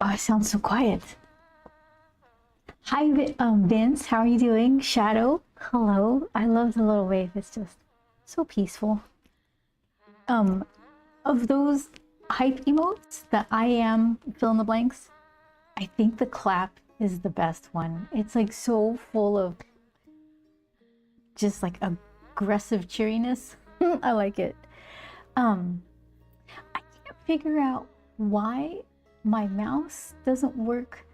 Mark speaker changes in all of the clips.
Speaker 1: Oh, it sounds so quiet. Hi, Vince. How are you doing? Shadow, hello. I love the little wave. It's just so peaceful. Of those hype emotes, the I am fill in the blanks, I think the clap is the best one. It's like so full of just like aggressive cheeriness. I like it. I can't figure out why my mouse doesn't work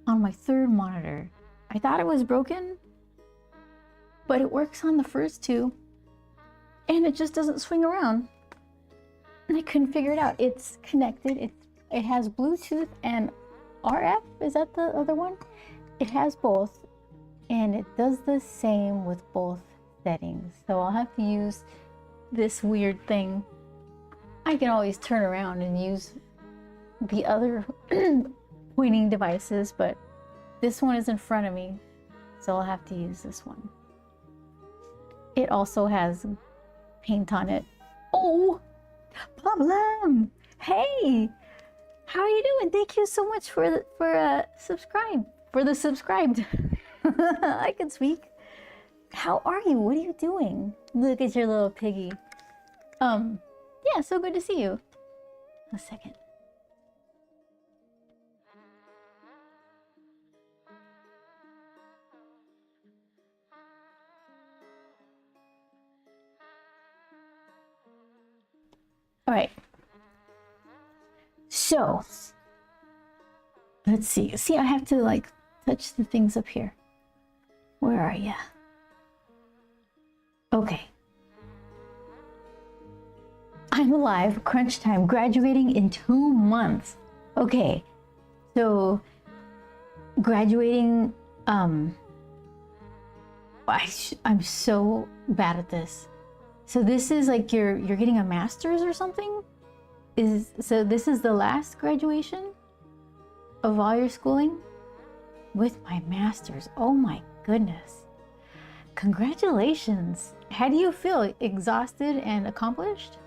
Speaker 1: on my third monitor. I thought it was broken, but it works on the first two and it just doesn't swing around. And I couldn't figure it out. It's connected. It has Bluetooth and RF. Is that the other one? It has both, and it does the same with both settings. So I'll have to use this weird thing. I can always turn around and use the other pointing devices, but this one is in front of me, so I'll have to use this one. It also has paint on it. Oh, problem. Hey, how are you doing? Thank you so much for the subscribed. I can speak. How are you? What are you doing? Look at your little piggy. Yeah, so good to see you. A second. All right. So, let's see. See, I have to like touch the things up here. Where are you? Okay. I'm alive. Crunch time. Graduating in 2 months. Okay. So, graduating. I'm so bad at this. So this is like you're getting a master's or something? So this is the last graduation of all your schooling? With my master's. Oh my goodness. Congratulations. How do you feel? Exhausted and accomplished?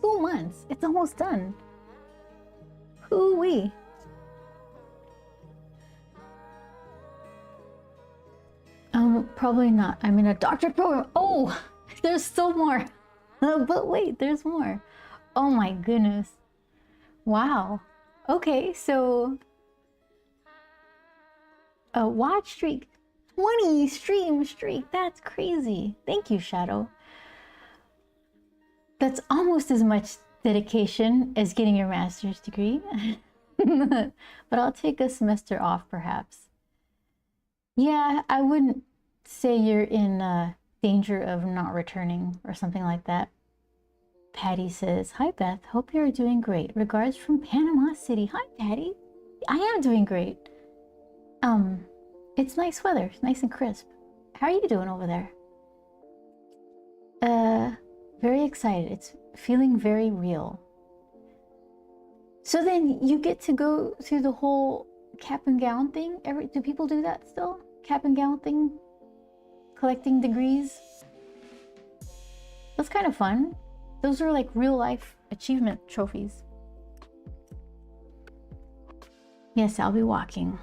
Speaker 1: 2 months. It's almost done. Hoo-wee. Probably not. I'm in a doctorate program. Oh! There's still more. But wait, there's more. Oh my goodness. Wow. Okay, so a watch streak. 20 stream streak. That's crazy. Thank you, Shadow. That's almost as much dedication as getting your master's degree. But I'll take a semester off perhaps. Yeah, I wouldn't say you're in danger of not returning or something like that. Patty says, hi Beth, hope you're doing great. Regards from Panama City. Hi Patty. I am doing great. It's nice weather. It's nice and crisp. How are you doing over there? Very excited. It's feeling very real. So then you get to go through the whole cap and gown thing? Do people do that still? Cap and gown thing? Collecting degrees? That's kind of fun. Those are like real life achievement trophies. Yes, I'll be walking.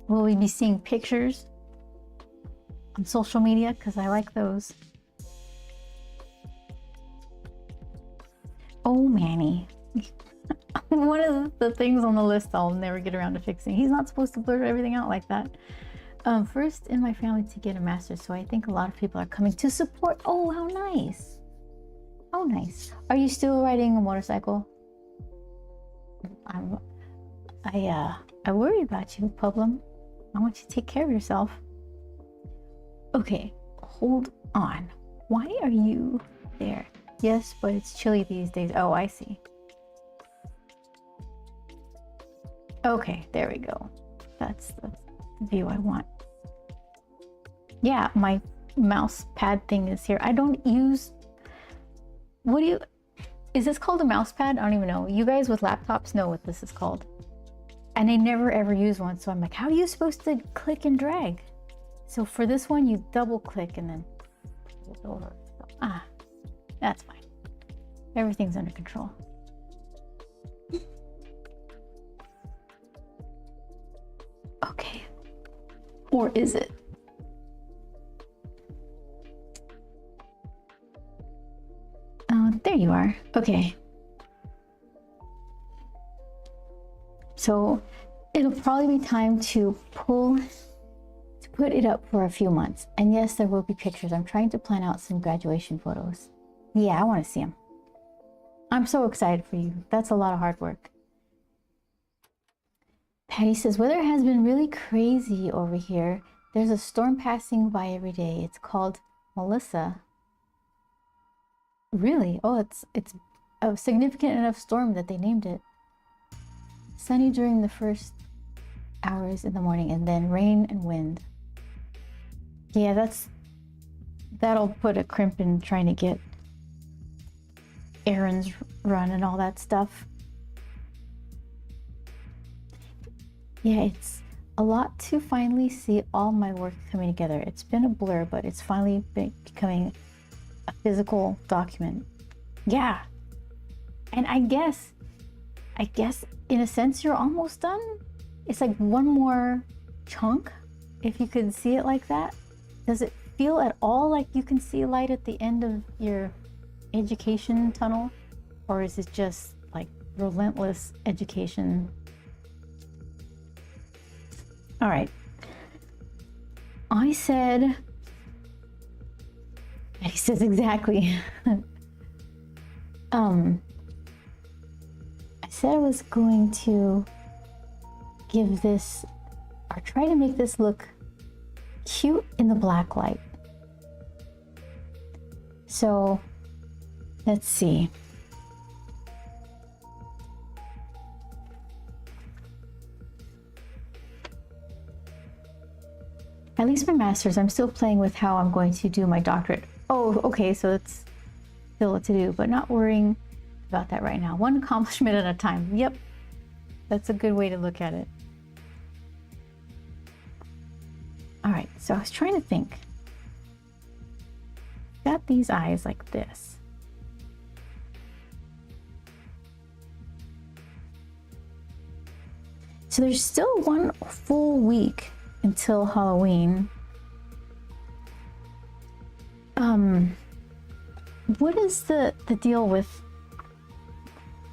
Speaker 1: Will we be seeing pictures on social media? Because I like those. Oh, Manny. One of the things on the list I'll never get around to fixing. He's not supposed to blurt everything out like that. First in my family to get a master's, so I think a lot of people are coming to support. Oh, how nice. How nice. Are you still riding a motorcycle? I worry about you, Publum. I want you to take care of yourself. Okay, hold on. Why are you there? Yes, but it's chilly these days. Oh, I see. Okay, there we go. That's the view I want. Yeah, my mouse pad thing is here. I don't use... Is this called a mouse pad? I don't even know. You guys with laptops know what this is called. And I never ever use one, so I'm like, how are you supposed to click and drag? So for this one, you double click and then pull it over. So, that's fine. Everything's under control. Okay. Or is it? Oh, there you are. Okay. So it'll probably be time to put it up for a few months. And yes, there will be pictures. I'm trying to plan out some graduation photos. Yeah, I want to see them. I'm so excited for you. That's a lot of hard work. Patty says, weather has been really crazy over here. There's a storm passing by every day. It's called Melissa. Really? Oh, it's a significant enough storm that they named it. Sunny during the first hours in the morning and then rain and wind. Yeah, that'll put a crimp in trying to get errands run and all that stuff. Yeah, it's a lot to finally see all my work coming together. It's been a blur, but it's finally becoming a physical document. Yeah. And I guess in a sense you're almost done. It's like one more chunk, if you could see it like that. Does it feel at all like you can see light at the end of your education tunnel? Or is it just like relentless education? All right. I said, and he says exactly. I said I was going to give this, or try to make this look cute in the black light. So let's see. At least my master's, I'm still playing with how I'm going to do my doctorate. Oh, okay, so it's still a to-do, but not worrying about that right now. One accomplishment at a time. Yep, that's a good way to look at it. All right, so I was trying to think. Got these eyes like this. So there's still one full week until Halloween. What is the deal with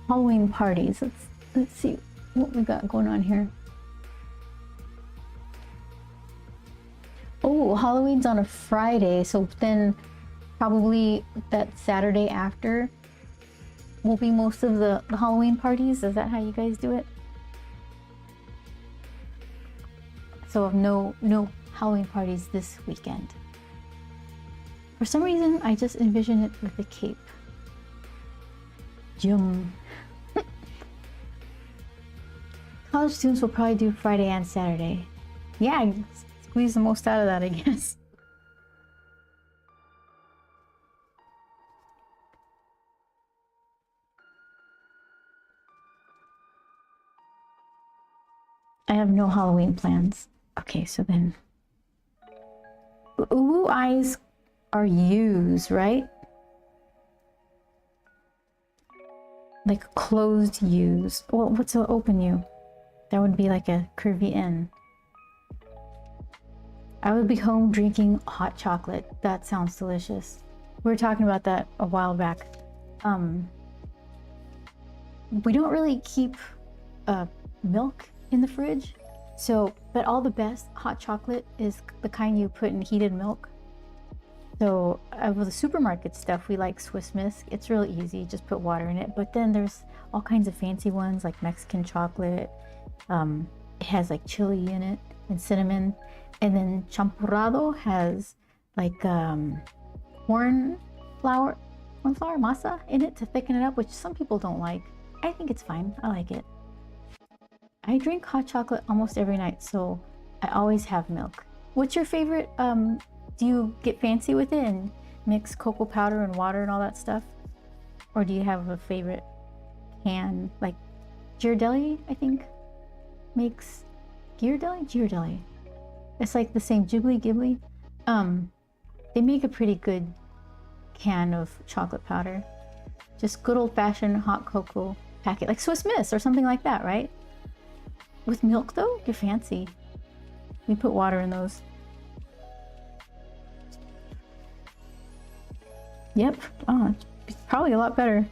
Speaker 1: Halloween parties? Let's see what we got going on here. Oh, Halloween's on a Friday, so then probably that Saturday after will be most of the Halloween parties. Is that how you guys do it? So no Halloween parties this weekend. For some reason, I just envision it with a cape. Jum. College students will probably do Friday and Saturday. Yeah, squeeze the most out of that, I guess. I have no Halloween plans. Okay, so then ooh, eyes are U's, right? Like closed U's. Well, what's an open U? That would be like a curvy N. I would be home drinking hot chocolate. That sounds delicious. We were talking about that a while back. We don't really keep milk in the fridge. So, but all the best hot chocolate is the kind you put in heated milk. So with the supermarket stuff, we like Swiss Miss. It's really easy, just put water in it. But then there's all kinds of fancy ones like Mexican chocolate. It has like chili in it and cinnamon. And then champurrado has like corn flour masa in it to thicken it up, which some people don't like. I think it's fine. I like it. I drink hot chocolate almost every night, so I always have milk. What's your favorite? Do you get fancy with it and mix cocoa powder and water and all that stuff? Or do you have a favorite can? Like Ghirardelli, I think, makes Ghirardelli? It's like the same Ghibli. They make a pretty good can of chocolate powder. Just good old-fashioned hot cocoa packet, like Swiss Miss or something like that, right? With milk though, you're fancy. We put water in those. Yep. Oh, it's probably a lot better.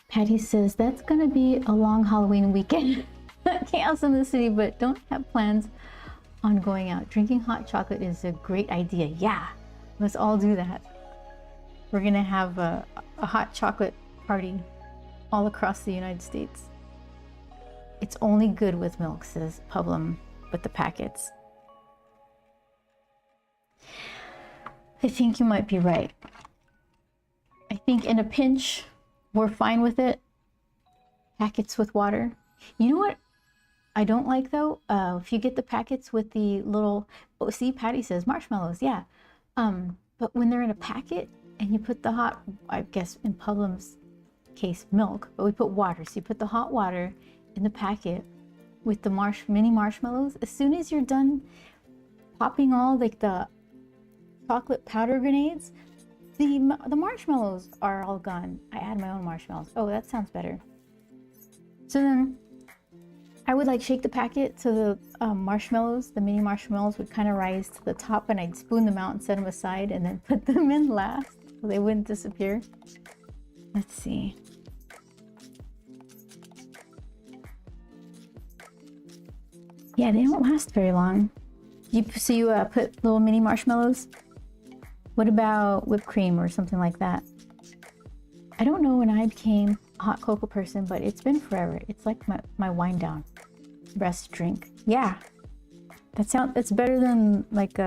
Speaker 1: Patty says that's gonna be a long Halloween weekend. Chaos in the city, but don't have plans on going out. Drinking hot chocolate is a great idea. Yeah, let's all do that. We're gonna have a hot chocolate party all across the United States. It's only good with milk, says Publum, with the packets. I think you might be right. I think in a pinch, we're fine with it. Packets with water. You know what I don't like though? If you get the packets with the little, oh, see, Patty says marshmallows, yeah. But when they're in a packet and you put the hot, I guess in Publum's case, milk, but we put water. So you put the hot water in the packet with the mini marshmallows. As soon as you're done popping all like the chocolate powder grenades, the marshmallows are all gone. I add my own marshmallows. Oh, that sounds better. So then I would like shake the packet so the marshmallows, the mini marshmallows would kind of rise to the top, and I'd spoon them out and set them aside and then put them in last so they wouldn't disappear. Let's see. Yeah, they don't last very long. So you put little mini marshmallows? What about whipped cream or something like that? I don't know when I became a hot cocoa person, but it's been forever. It's like my wind down rest drink. Yeah, that's better than like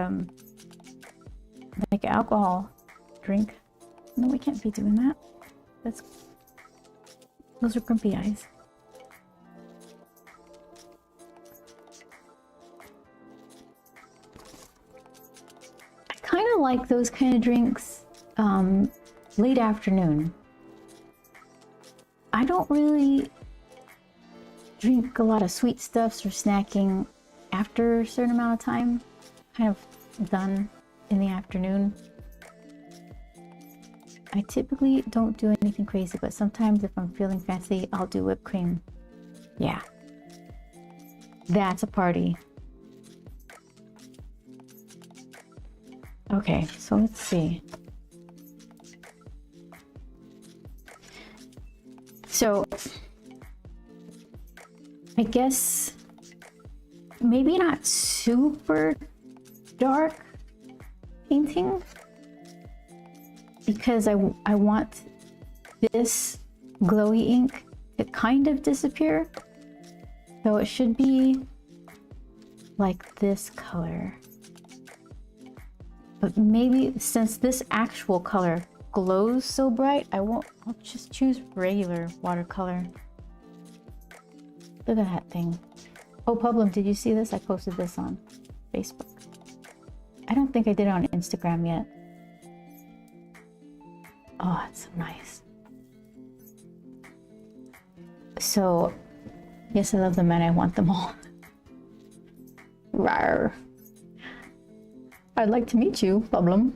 Speaker 1: alcohol drink. No, we can't be doing that. Those are grumpy eyes. I kind of like those kind of drinks late afternoon. I don't really drink a lot of sweet stuffs or snacking after a certain amount of time. Kind of done in the afternoon. I typically don't do anything crazy, but sometimes if I'm feeling fancy, I'll do whipped cream. Yeah, that's a party. Okay, so let's see. So I guess maybe not super dark painting, because I want this glowy ink to kind of disappear. So it should be like this color. But maybe since this actual color glows so bright, I'll just choose regular watercolor. Look at that thing. Oh, Publum, did you see this? I posted this on Facebook. I don't think I did it on Instagram yet. Oh, it's so nice. So, yes, I love them and I want them all. Rawr. I'd like to meet you, Publum.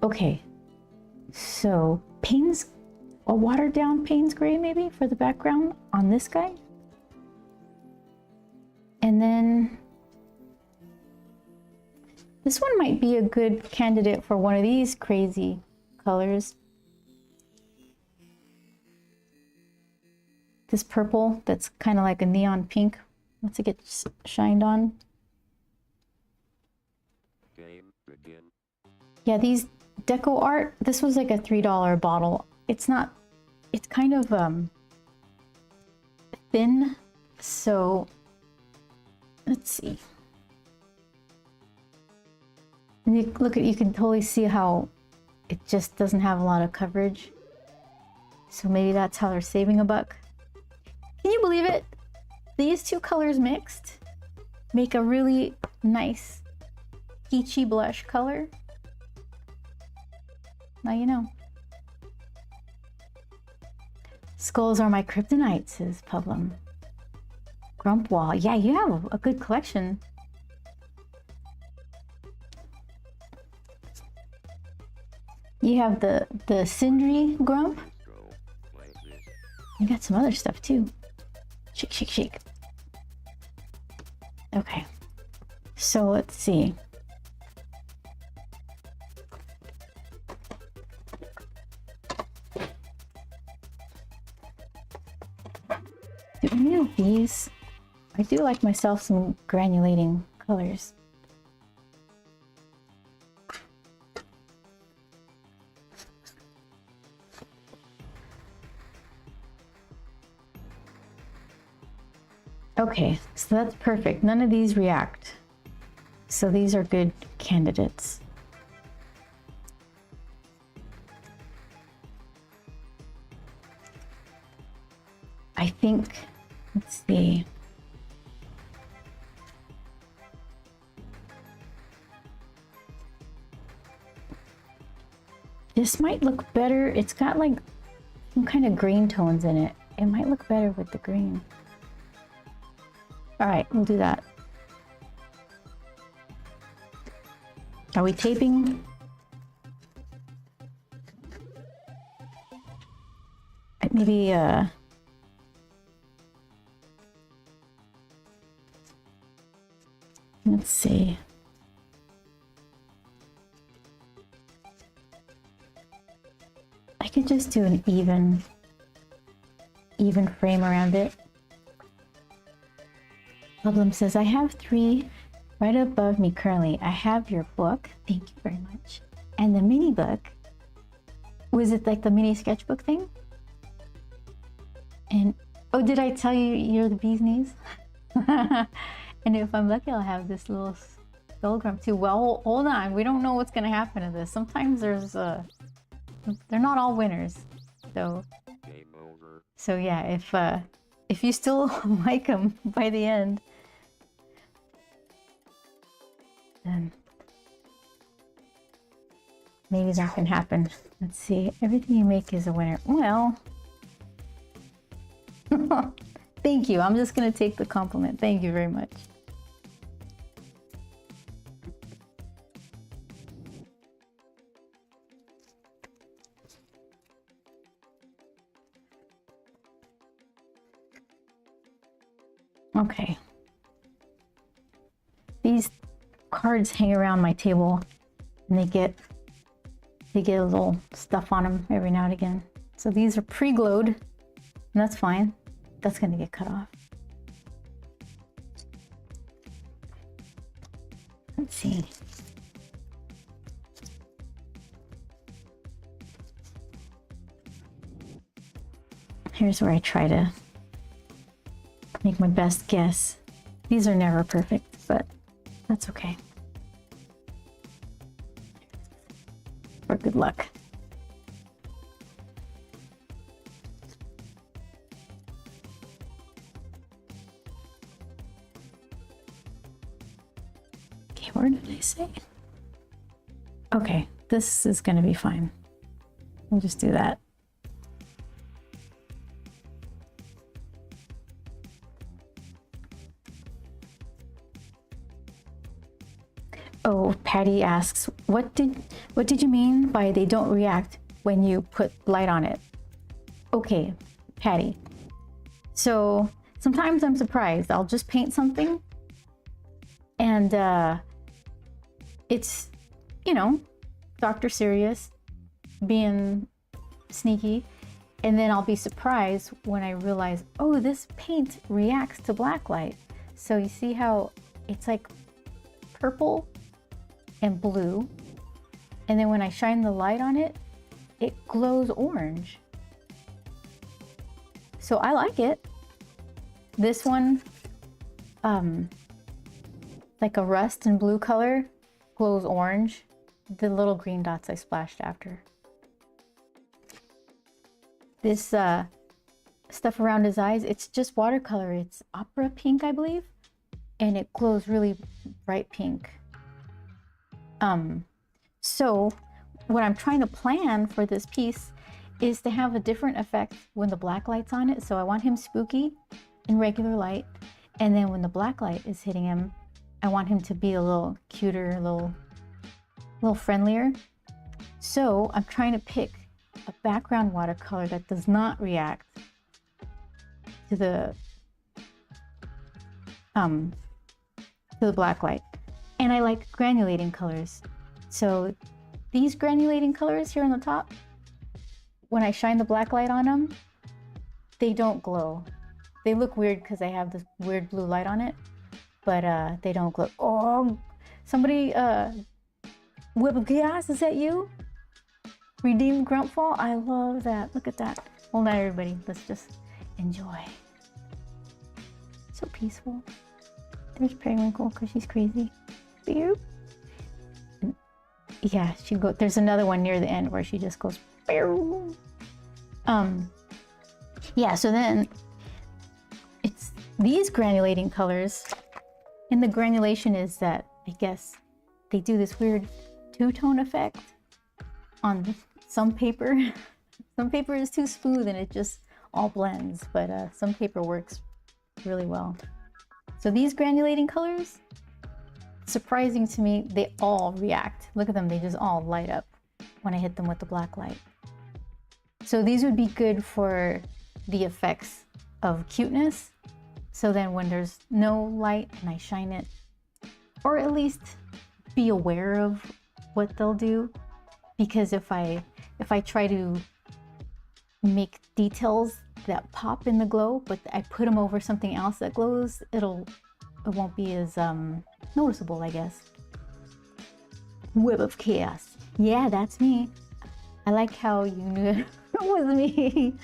Speaker 1: Okay. So, a watered down Payne's gray maybe for the background on this guy. And then this one might be a good candidate for one of these crazy colors. This purple that's kind of like a neon pink once it gets shined on. Yeah, these deco art, this was like a $3 bottle. It's kind of thin, so let's see. And you can totally see how it just doesn't have a lot of coverage. So maybe that's how they're saving a buck. Can you believe it? These two colors mixed make a really nice peachy blush color. Now you know. Skulls are my kryptonite, says Publum. Grumpwall. Yeah, you have a good collection. You have the Sindri Grump. You got some other stuff too. Shake, shake, shake. Okay. So let's see. Do any of these? I do like myself some granulating colors. Okay, so that's perfect. None of these react. So these are good candidates. I think, let's see. This might look better. It's got like some kind of green tones in it. It might look better with the green. All right, we'll do that. Are we taping? Maybe, let's see. I could just do an even frame around it. Problem says, I have 3 right above me currently. I have your book, thank you very much, and the mini book. Was it like the mini sketchbook thing? And, oh, did I tell you you're the bee's knees? And if I'm lucky, I'll have this little skull grump too. Well, hold on, we don't know what's gonna happen to this. Sometimes there's they're not all winners. So, game over. So yeah, if you still like them by the end, then maybe that can happen. Let's see. Everything you make is a winner. Well, thank you. I'm just gonna take the compliment. Thank you very much. Okay. These cards hang around my table and they get a little stuff on them every now and again. So these are pre-glued, and that's fine. That's gonna get cut off. Let's see. Here's where I try to make my best guess. These are never perfect, but that's okay. For good luck. Okay, where did I say? Okay, this is gonna be fine. We'll just do that. Oh, Patty asks, what did you mean by they don't react when you put light on it? Okay, Patty. So sometimes I'm surprised. I'll just paint something and it's, you know, Dr. Serious being sneaky, and then I'll be surprised when I realize, oh, this paint reacts to black light. So you see how it's like purple and blue, and then when I shine the light on it, it glows orange. So I like it. This one, like a rust and blue color, glows orange. The little green dots I splashed after. This stuff around his eyes, it's just watercolor. It's opera pink, I believe, and it glows really bright pink. So what I'm trying to plan for this piece is to have a different effect when the black light's on it. So I want him spooky in regular light, and then when the black light is hitting him, I want him to be a little cuter, a little friendlier. So I'm trying to pick a background watercolor that does not react to the black light. And I like granulating colors. So these granulating colors here on the top, when I shine the black light on them, they don't glow. They look weird because I have this weird blue light on it, but they don't glow. Oh, somebody, Whip of Chaos, is that you? Redeemed Gruntfall, I love that. Look at that. Well, not everybody, let's just enjoy. So peaceful. There's Periwinkle because she's crazy. Beep. Yeah, there's another one near the end where she just goes. Beep. Yeah, so then it's these granulating colors, and the granulation is that I guess they do this weird two-tone effect on some paper. Some paper is too smooth and it just all blends, but some paper works really well. So these granulating colors, surprising to me, they all react. Look at them, they just all light up when I hit them with the black light. So these would be good for the effects of cuteness. So then when there's no light and I shine it, or at least be aware of what they'll do. Because if I try to make details that pop in the glow, but I put them over something else that glows, it won't be as noticeable, I guess. Whip of Chaos. Yeah, that's me. I like how you knew it was me.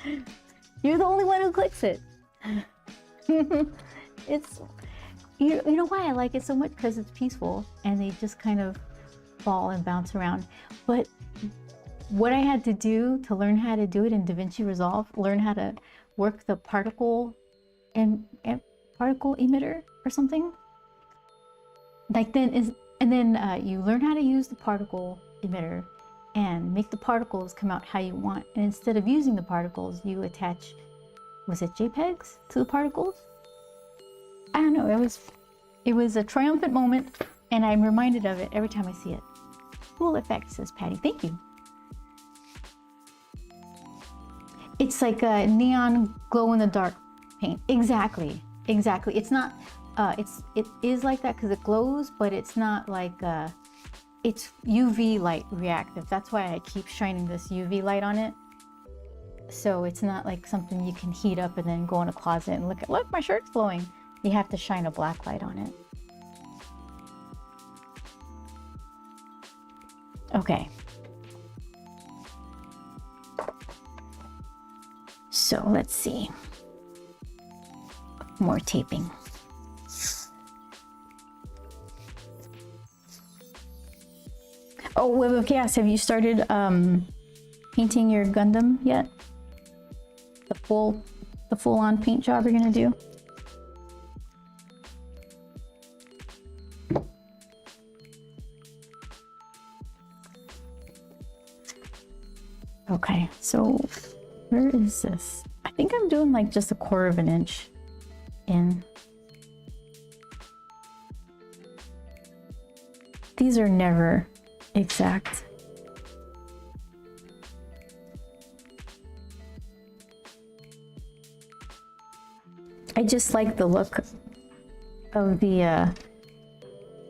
Speaker 1: You're the only one who clicks it. It's, you know why I like it so much? Because it's peaceful and they just kind of fall and bounce around. But what I had to do to learn how to do it in DaVinci Resolve, learn how to work the particle emitter or something. Like then you learn how to use the particle emitter and make the particles come out how you want. And instead of using the particles, you attach, was it JPEGs to the particles? I don't know, it was a triumphant moment and I'm reminded of it every time I see it. Cool effect, says Patty, thank you. It's like a neon glow-in-the-dark paint. Exactly. It's not, it is like that because it glows, but it's not like, it's UV light reactive. That's why I keep shining this UV light on it. So it's not like something you can heat up and then go in a closet and look, my shirt's glowing. You have to shine a black light on it. Okay. So let's see. More taping. Oh, Web of Chaos, have you started painting your Gundam yet? The full-on paint job you're gonna do? Okay, so where is this? I think I'm doing like just 1/4 of an inch in. These are never exact. I just like the look of the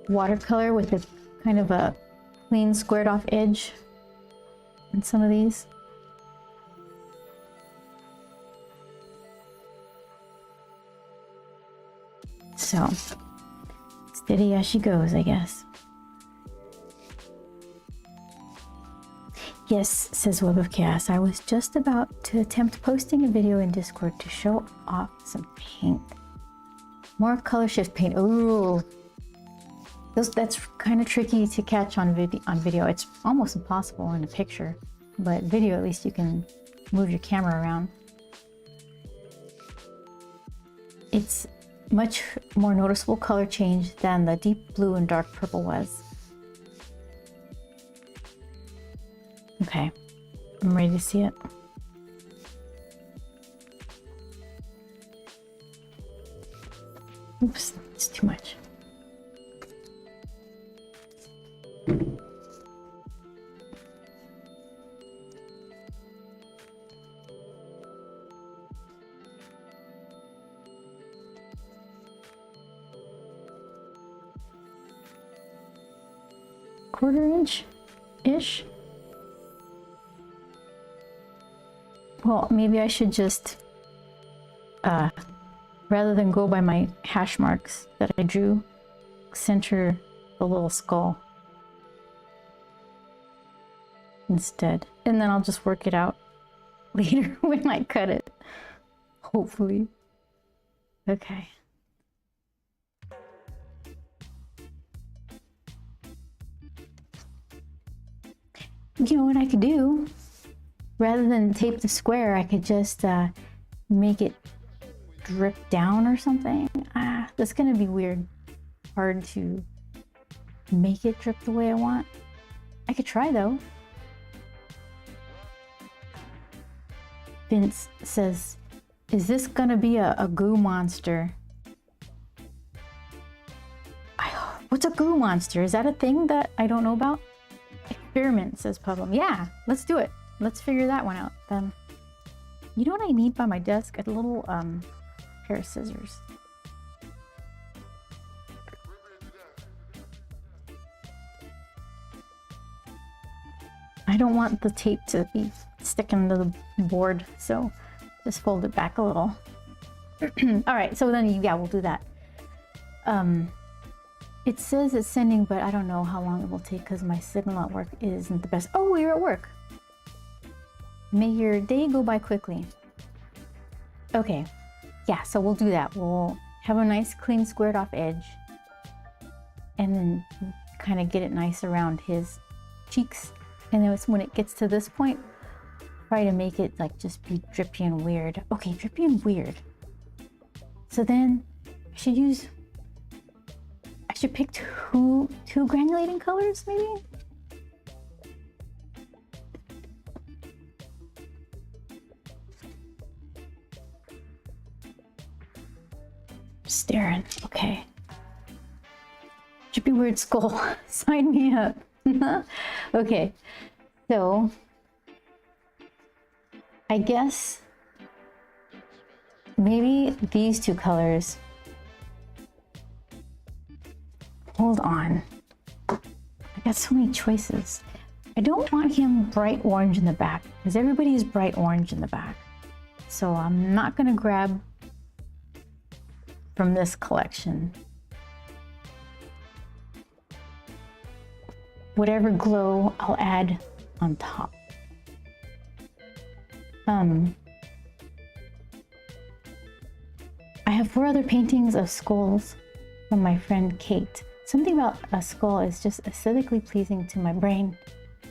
Speaker 1: watercolor with a kind of a clean squared off edge in some of these. So steady as she goes, I guess. Yes, says Web of Chaos. I was just about to attempt posting a video in Discord to show off some paint. More color shift paint. Ooh. That's kind of tricky to catch on video. It's almost impossible in a picture, but video at least you can move your camera around. It's much more noticeable color change than the deep blue and dark purple was. Okay, I'm ready to see it. Oops, it's too much. 1/4 inch-ish. Well, maybe I should just, rather than go by my hash marks that I drew, center the little skull instead. And then I'll just work it out later when I cut it. Hopefully. Okay. You know what I could do? Rather than tape the square, I could just make it drip down or something. That's gonna be weird. Hard to make it drip the way I want. I could try though. Vince says, is this gonna be a goo monster? What's a goo monster? Is that a thing that I don't know about? Experiment, says Puddle. Yeah, let's do it. Let's figure that one out then. You know what I need by my desk? A little pair of scissors. I don't want the tape to be sticking to the board, so just fold it back a little. All right, so then yeah, we'll do that. It says it's sending, but I don't know how long it will take because my signal at work isn't the best. Oh, we're at work. May your day go by quickly. Okay, yeah, so we'll do that. We'll have a nice clean squared off edge and then kind of get it nice around his cheeks. And then when it gets to this point, try to make it like just be drippy and weird. Okay, drippy and weird. So then I should pick two granulating colors maybe? Staring, okay. Drippy weird skull, sign me up. Okay, so I guess maybe these two colors. Hold on, I got so many choices. I don't want him bright orange in the back because everybody is bright orange in the back. So I'm not gonna grab from this collection. Whatever glow I'll add on top. I have 4 other paintings of skulls from my friend Kate. Something about a skull is just aesthetically pleasing to my brain.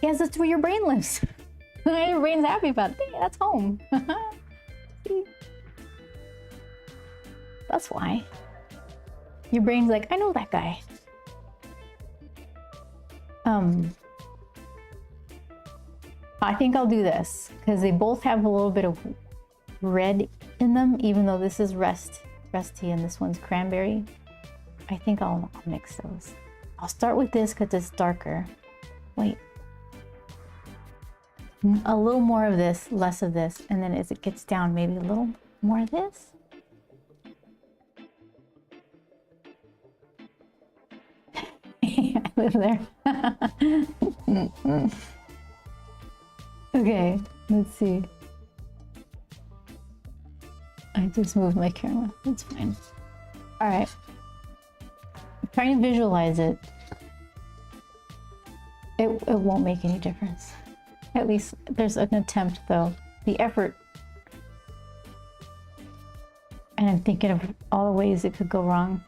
Speaker 1: Yes, that's where your brain lives. Your brain's happy about it. Hey, that's home. That's why. Your brain's like, I know that guy. I think I'll do this because they both have a little bit of red in them, even though this is rusty and this one's cranberry. I think I'll mix those. I'll start with this because it's darker. Wait. A little more of this, less of this, and then as it gets down, maybe a little more of this. I live there. Okay, let's see. I just moved my camera. That's fine. All right. I'm trying to visualize it. It won't make any difference. At least there's an attempt, though. The effort. And I'm thinking of all the ways it could go wrong.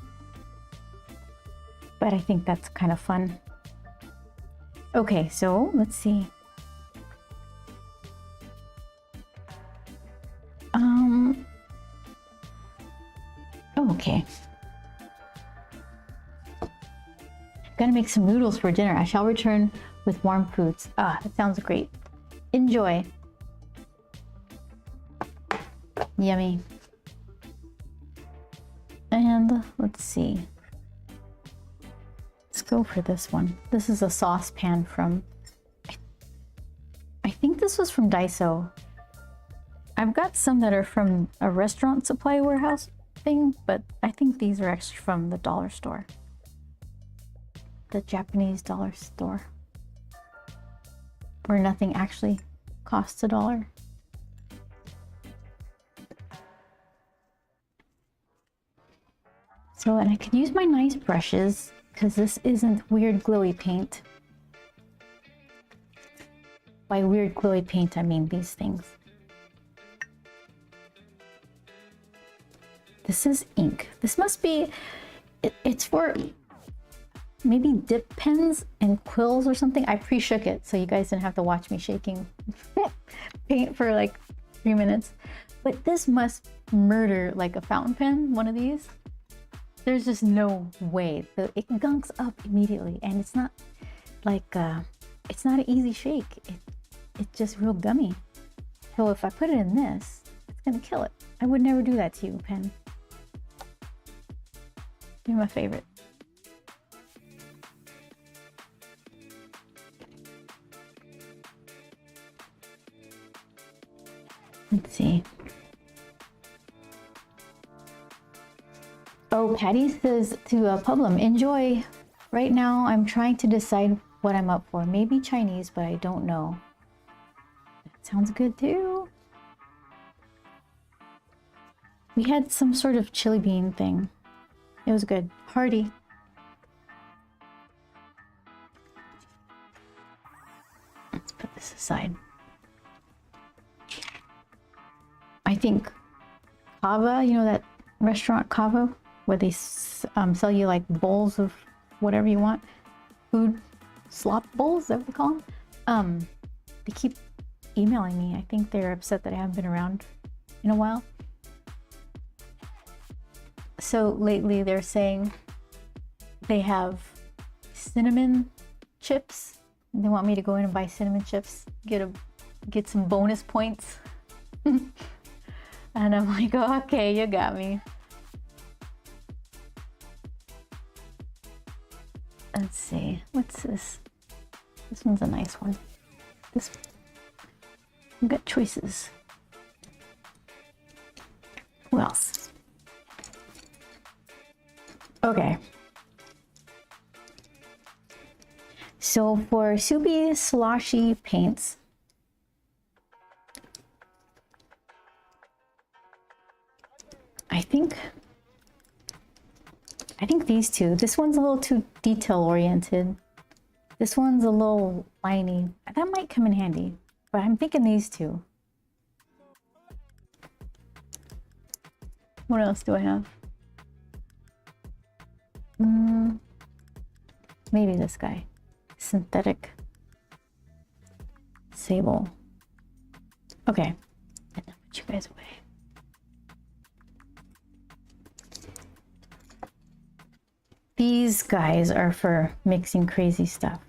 Speaker 1: But I think that's kind of fun. Okay, so let's see. Oh, okay. Gonna make some noodles for dinner. I shall return with warm foods. Ah, that sounds great. Enjoy. Yummy. And let's see. Let's go for this one. This is a saucepan from, I think this was from Daiso. I've got some that are from a restaurant supply warehouse thing, but I think these are actually from the dollar store. the Japanese dollar store, where nothing actually costs $1. So, and I could use my nice brushes because this isn't weird glowy paint. By weird glowy paint, I mean these things. This is ink. This must be, it's for maybe dip pens and quills or something. I pre-shook it so you guys didn't have to watch me shaking paint for like 3 minutes. But this must murder like a fountain pen, one of these. There's just no way. It gunks up immediately, and it's not like, it's not an easy shake. It's just real gummy. So if I put it in this, it's gonna kill it. I would never do that to you, pen. You're my favorite. Let's see. Oh, Patty says to Publum, enjoy. Right now, I'm trying to decide what I'm up for. Maybe Chinese, but I don't know. That sounds good too. We had some sort of chili bean thing. It was good. Hearty. Let's put this aside. I think Kava, you know that restaurant Kava, where they sell you like bowls of whatever you want, food slop bowls, is that what they call them? They keep emailing me. I think they're upset that I haven't been around in a while. So lately they're saying they have cinnamon chips. They want me to go in and buy cinnamon chips, get some bonus points. And I'm like, oh, okay, you got me. Let's see, what's this? This one's a nice one. This, we've got choices. Who else? Okay. So for soupy sloshy paints, I think these two. This one's a little too detail oriented. This one's a little liney. That might come in handy, but I'm thinking these two. What else do I have? Maybe this guy. Synthetic sable. Okay. And then put you guys away. These guys are for mixing crazy stuff.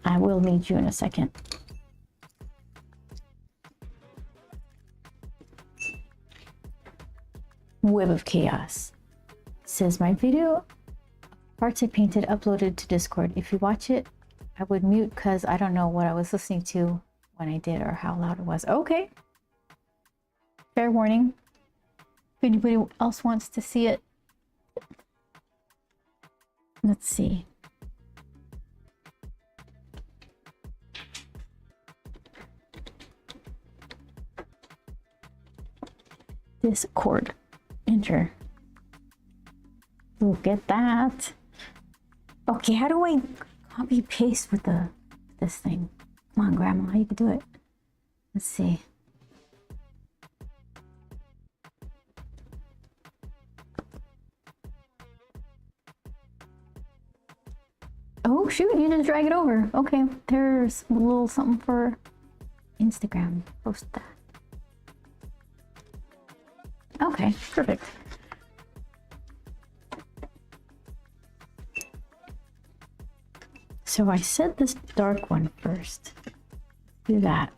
Speaker 1: I will need you in a second. Web of Chaos says my video parts I painted uploaded to Discord. If you watch it, I would mute because I don't know what I was listening to when I did or how loud it was. Okay. Fair warning. If anybody else wants to see it. Let's see. Discord. Enter. Look at that. Okay, how do I copy paste with this thing? Come on, Grandma, you can do it. Let's see. Oh shoot, you just drag it over. Okay, there's a little something for Instagram. Post that. Okay, perfect. So I said this dark one first. Do that.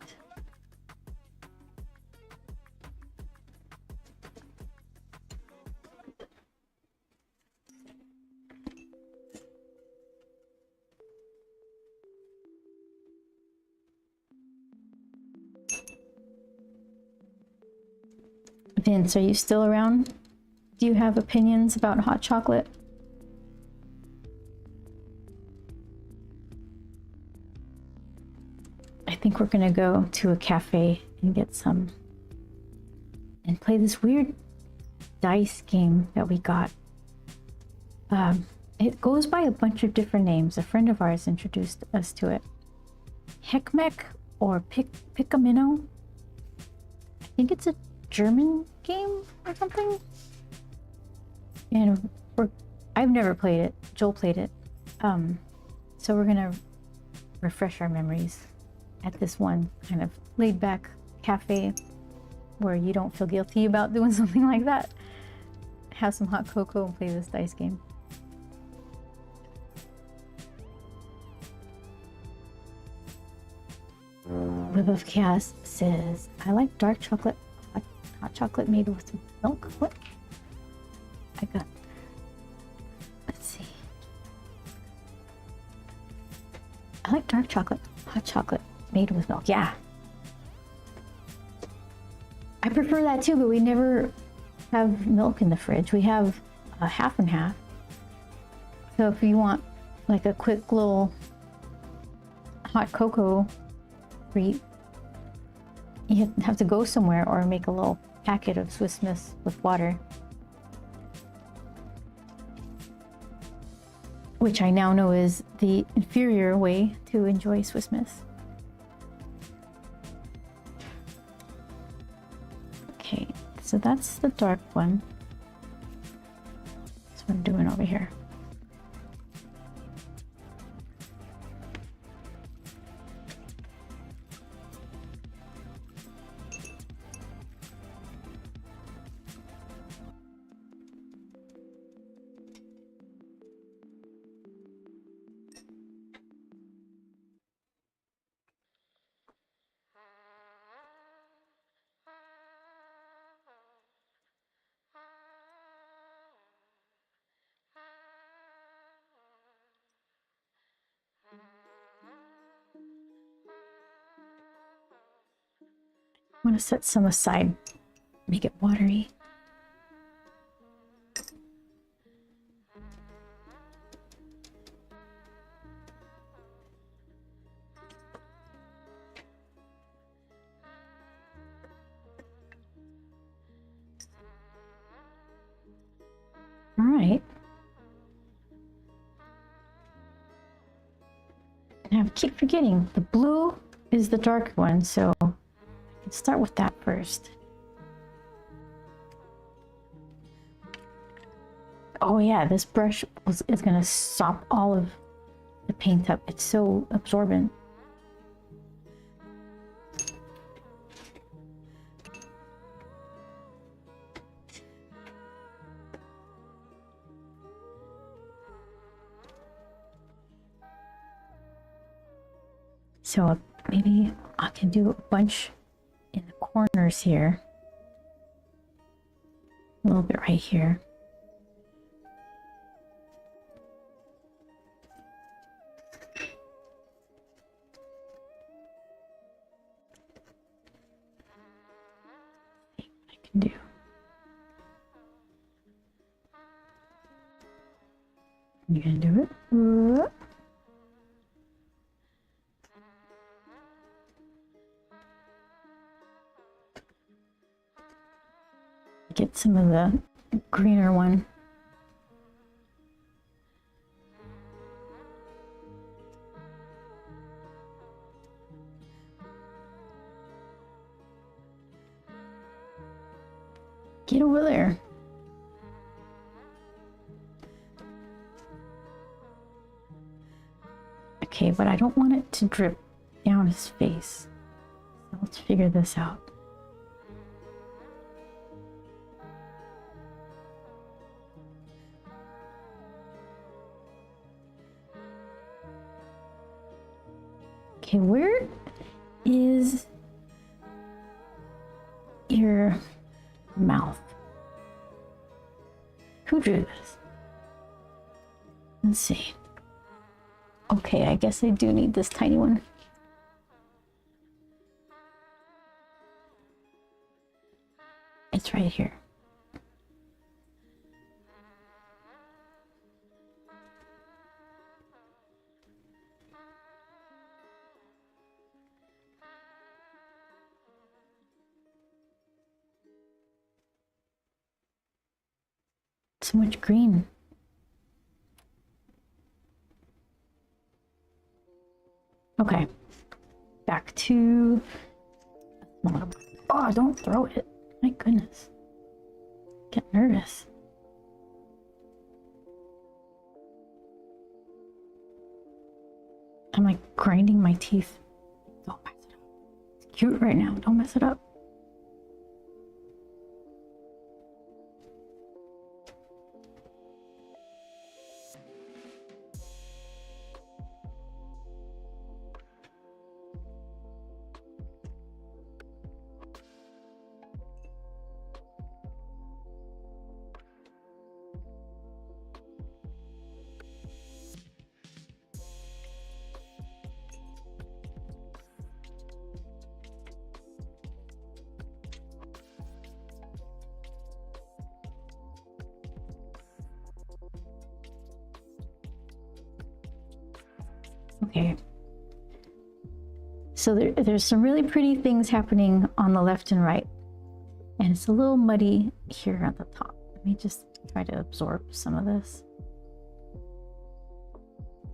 Speaker 1: Vince, are you still around? Do you have opinions about hot chocolate? I think we're gonna go to a cafe and get some and play this weird dice game that we got. It goes by a bunch of different names. A friend of ours introduced us to it. Heckmeck or Pickamino. I think it's a German game or something. And I've never played it. Joel played it. So we're gonna refresh our memories at this one kind of laid back cafe where you don't feel guilty about doing something like that. Have some hot cocoa and play this dice game. Web of Chaos says, I like dark chocolate, hot chocolate made with milk. What? I got, let's see. I like dark chocolate, hot chocolate made with milk. Yeah. I prefer that too, but we never have milk in the fridge. We have a half and half. So if you want like a quick little hot cocoa treat, you have to go somewhere or make a little packet of Swiss Miss with water. Which I now know is the inferior way to enjoy Swiss Miss. Okay, so that's the dark one. That's what I'm doing over here. I'm gonna set some aside, make it watery. All right. Now I keep forgetting the blue is the dark one, so let's start with that first. Oh yeah, this brush is gonna sop all of the paint up. It's so absorbent. So maybe I can do a bunch in the corners here. A little bit right here. See what I can do. You gonna do it? Get some of the greener one. Get over there. Okay, but I don't want it to drip down his face. So let's figure this out. Okay, where is your mouth? Who drew this? Let's see. Okay, I guess I do need this tiny one. It's right here. So much green. Okay, back to... Oh, don't throw it. My goodness. Get nervous. I'm like grinding my teeth. Don't mess it up. It's cute right now. Don't mess it up. Okay. So there's some really pretty things happening on the left and right. And it's a little muddy here at the top. Let me just try to absorb some of this.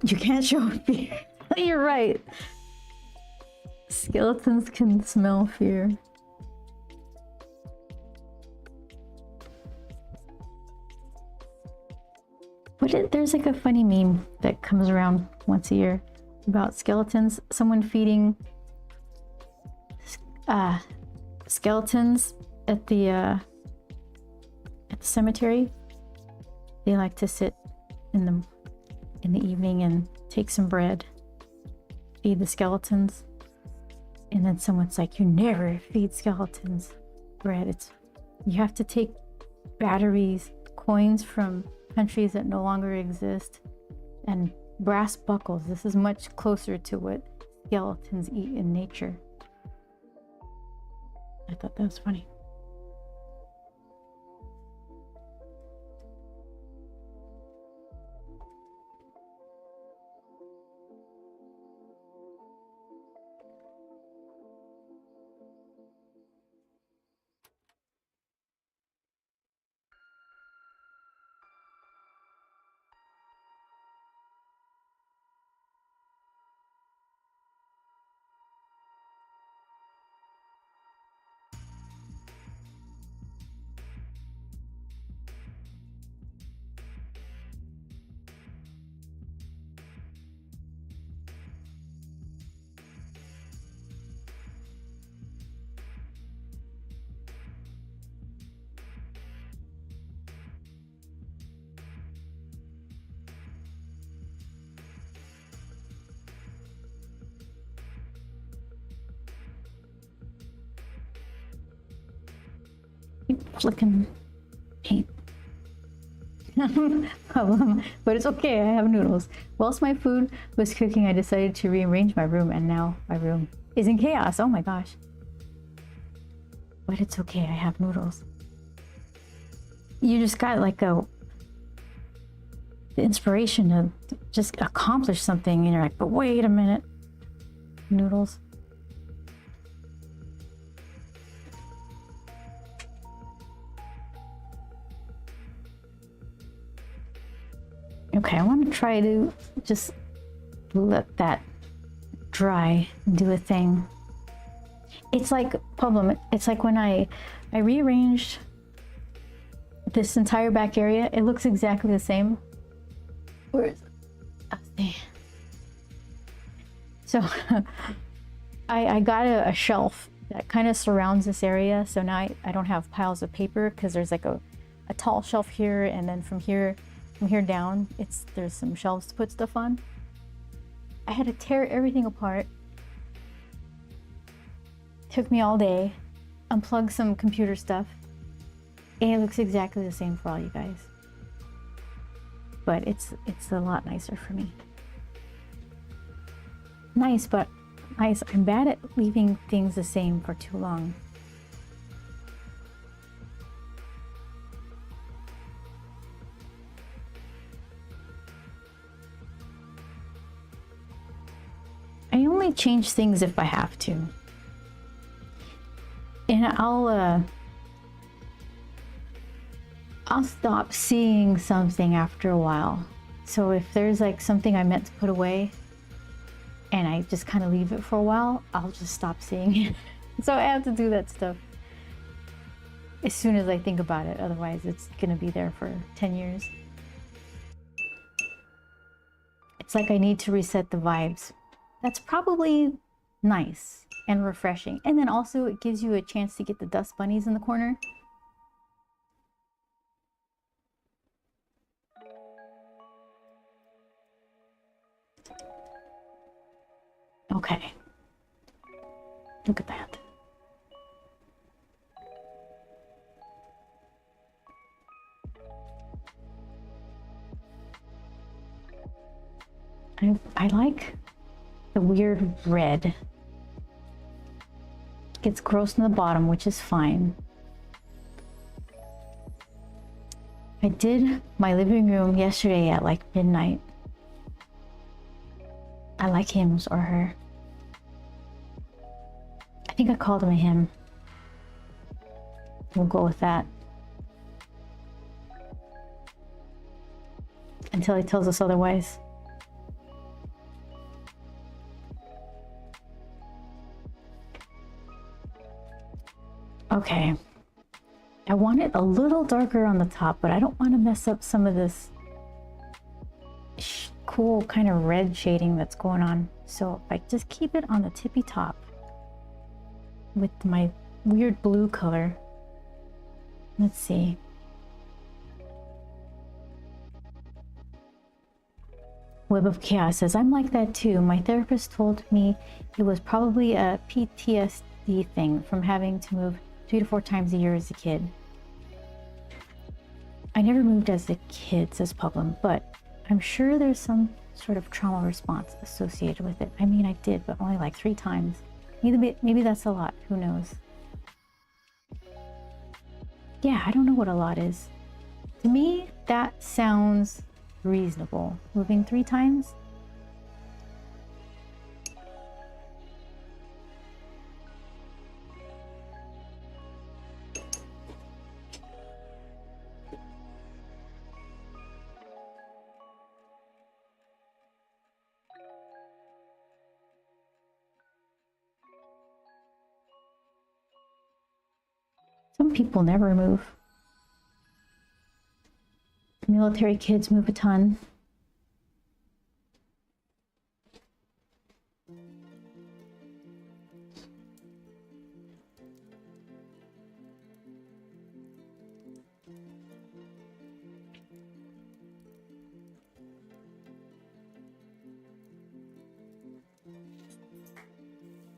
Speaker 1: You can't show fear. You're right. Skeletons can smell fear. There's like a funny meme that comes around once a year about skeletons. Someone feeding skeletons at the cemetery. They like to sit in the evening and take some bread, feed the skeletons, and then someone's like, "You never feed skeletons bread. You have to take batteries, coins from countries that no longer exist, and brass buckles. This is much closer to what skeletons eat in nature." I thought that was funny. Keep flicking paint. Problem, but it's okay. I have noodles. Whilst my food was cooking, I decided to rearrange my room, and now my room is in chaos. Oh my gosh. But it's okay. I have noodles. You just got like the inspiration to just accomplish something, and you're like, but wait a minute. Noodles. Okay, I want to try to just let that dry and do a thing. It's like, problem, it's like when I rearranged this entire back area, it looks exactly the same. Where is it? Oh, there. So I got a shelf that kind of surrounds this area. So now I don't have piles of paper because there's like a tall shelf here, and then from here down, there's some shelves to put stuff on. I had to tear everything apart. Took me all day. Unplug some computer stuff. And it looks exactly the same for all you guys. But it's a lot nicer for me. Nice, but nice. I'm bad at leaving things the same for too long. I only change things if I have to. And I'll stop seeing something after a while. So if there's like something I meant to put away and I just kind of leave it for a while, I'll just stop seeing it. So I have to do that stuff as soon as I think about it. Otherwise it's gonna be there for 10 years. It's like I need to reset the vibes. That's probably nice and refreshing. And then also it gives you a chance to get the dust bunnies in the corner. Okay. Look at that. I like the weird red. Gets gross in the bottom, which is fine. I did my living room yesterday at like midnight. I like him or her. I think I called him a him. We'll go with that. Until he tells us otherwise. Okay. I want it a little darker on the top, but I don't want to mess up some of this cool kind of red shading that's going on. So if I just keep it on the tippy top with my weird blue color. Let's see. Web of Chaos says, I'm like that too. My therapist told me it was probably a PTSD thing from having to move 3 to 4 times a year as a kid. I never moved as a kid, says Publum, but I'm sure there's some sort of trauma response associated with it. I mean, I did, but only like 3 times. Maybe that's a lot. Who knows? Yeah, I don't know what a lot is. To me, that sounds reasonable. Moving 3 times? Some people never move. Military kids move a ton.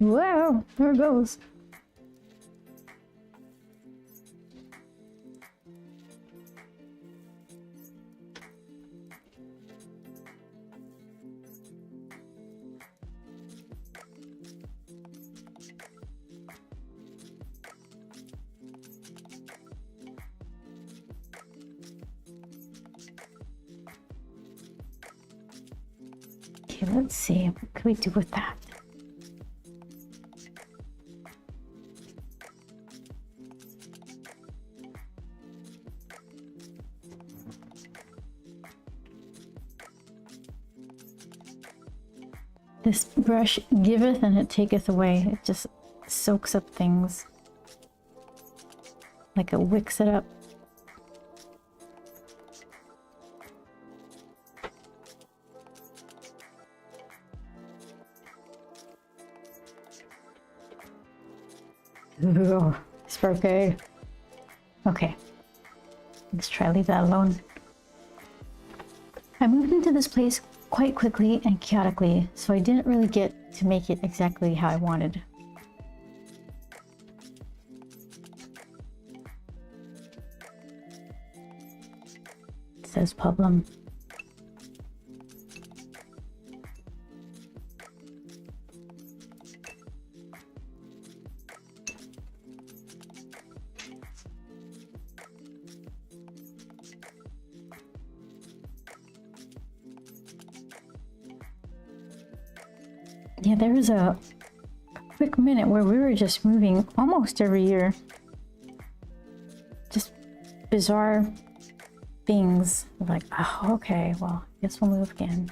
Speaker 1: Wow, there it goes. Okay, let's see. What can we do with that? This brush giveth and it taketh away. It just soaks up things. Like it wicks it up. Ooh, Spoooky. Okay. Let's try to leave that alone. I moved into this place quite quickly and chaotically, so I didn't really get to make it exactly how I wanted. Says Publum. Yeah, there was a quick minute where we were just moving almost every year. Just bizarre things. Like, oh, okay, well, guess we'll move again.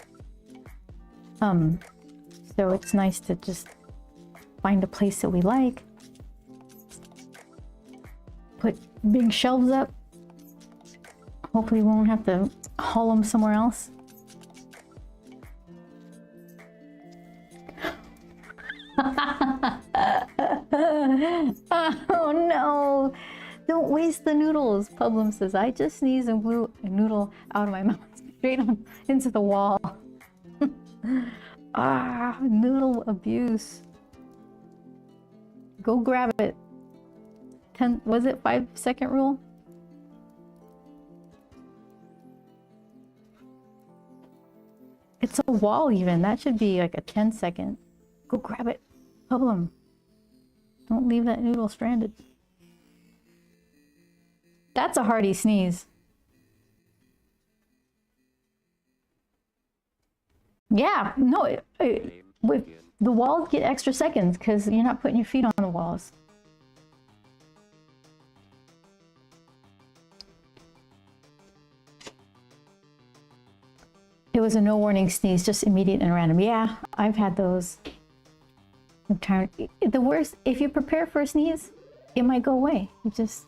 Speaker 1: So it's nice to just find a place that we like. Put big shelves up. Hopefully we won't have to haul them somewhere else. Oh no! Don't waste the noodles, Publum says. I just sneezed and blew a noodle out of my mouth straight on into the wall. Ah, noodle abuse. Go grab it. 10, was it 5-second rule? It's a wall even. That should be like a 10-second. Go grab it. Publum. Don't leave that noodle stranded. That's a hearty sneeze. Yeah, no, with the walls get extra seconds because you're not putting your feet on the walls. It was a no warning sneeze, just immediate and random. Yeah, I've had those. The worst, if you prepare for a sneeze, it might go away. You just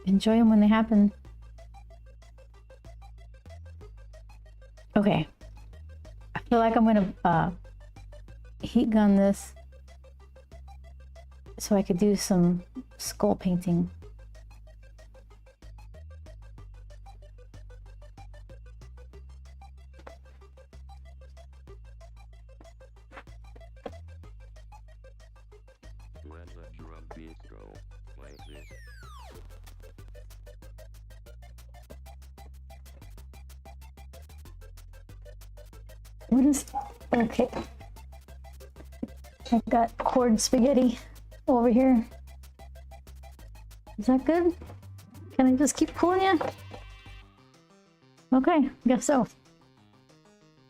Speaker 1: enjoy them when they happen. Okay. I feel like I'm gonna heat gun this so I could do some skull painting.
Speaker 2: Let the drum beat go like this.
Speaker 1: What is... Okay. I've got cord spaghetti over here. Is that good? Can I just keep pulling you? Okay, guess so.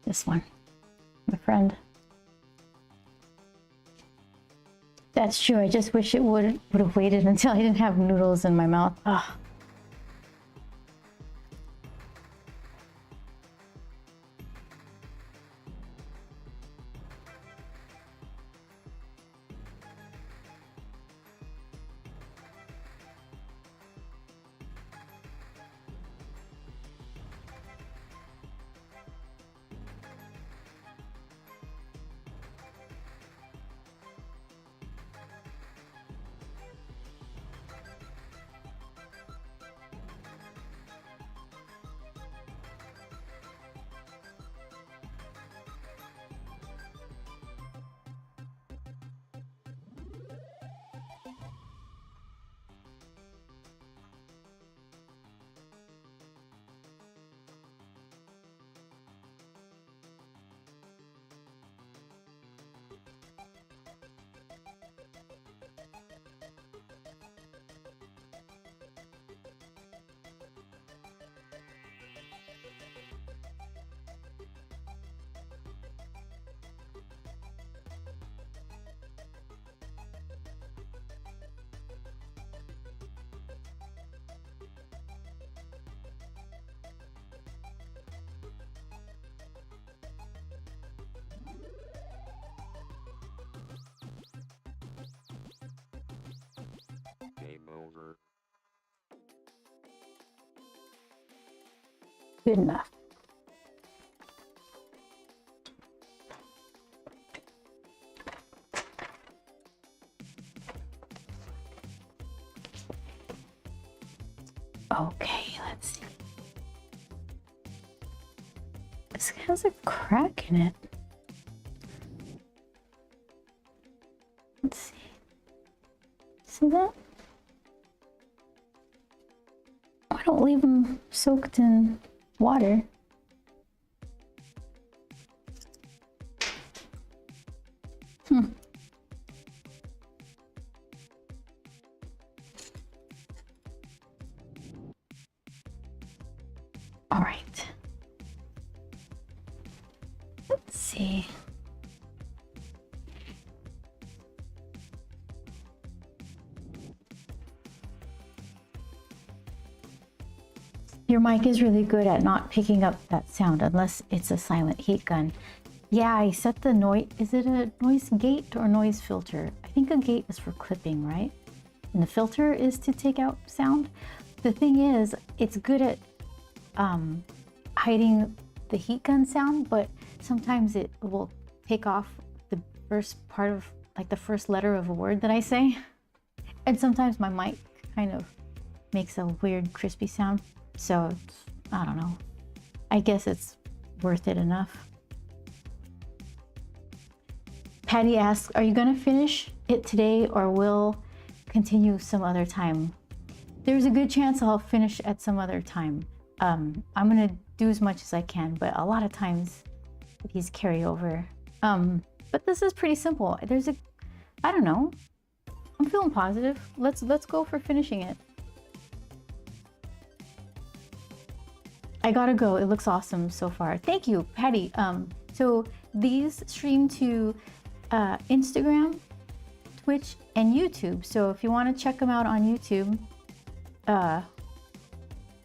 Speaker 1: This one, my friend. That's true. I just wish it would have waited until I didn't have noodles in my mouth. Ugh.
Speaker 2: Game over.
Speaker 1: Good enough. Okay, let's see. This has a crack in it. Let's see. See that? Why don't leave them soaked in water? All right. Let's see. Your mic is really good at not picking up that sound unless it's a silent heat gun. Yeah, I set the noise. Is it a noise gate or noise filter? I think a gate is for clipping, right? And the filter is to take out sound. The thing is, it's good at hiding the heat gun sound, but sometimes it will take off the first part of, like the first letter of a word that I say. And sometimes my mic kind of makes a weird crispy sound. So I don't know. I guess it's worth it enough. Patty asks, are you gonna finish it today or will continue some other time? There's a good chance I'll finish at some other time. I'm gonna do as much as I can, but a lot of times these carry over. But this is pretty simple. I don't know. I'm feeling positive. Let's go for finishing it. I gotta go. It looks awesome so far. Thank you, Patty. So these stream to Instagram, Twitch, and YouTube. So if you want to check them out on YouTube,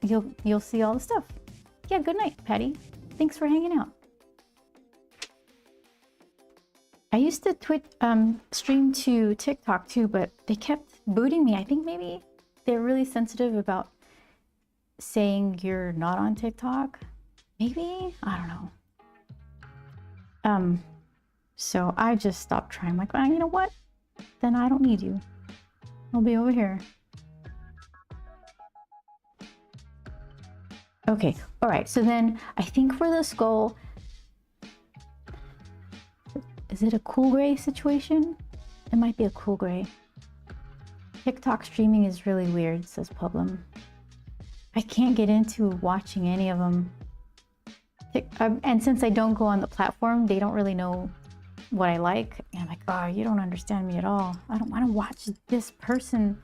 Speaker 1: you'll see all the stuff. Yeah, good night, Patty. Thanks for hanging out. I used to stream to TikTok too, but they kept booting me. I think maybe they're really sensitive about saying you're not on TikTok. Maybe, I don't know. So I just stopped trying. I'm like, well, you know what? Then I don't need you. I'll be over here. Okay, all right. So then I think for the skull, is it a cool gray situation? It might be a cool gray. TikTok streaming is really weird, says Publum. I can't get into watching any of them. And since I don't go on the platform, they don't really know what I like. And I'm like, oh, you don't understand me at all. I don't want to watch this person.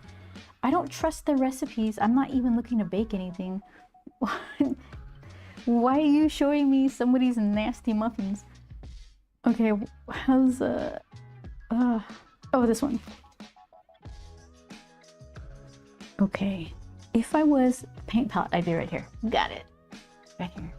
Speaker 1: I don't trust their recipes. I'm not even looking to bake anything. Why are you showing me somebody's nasty muffins? Okay, how's oh, this one. Okay, if I was a paint palette, I'd be right here. Got it. Right here.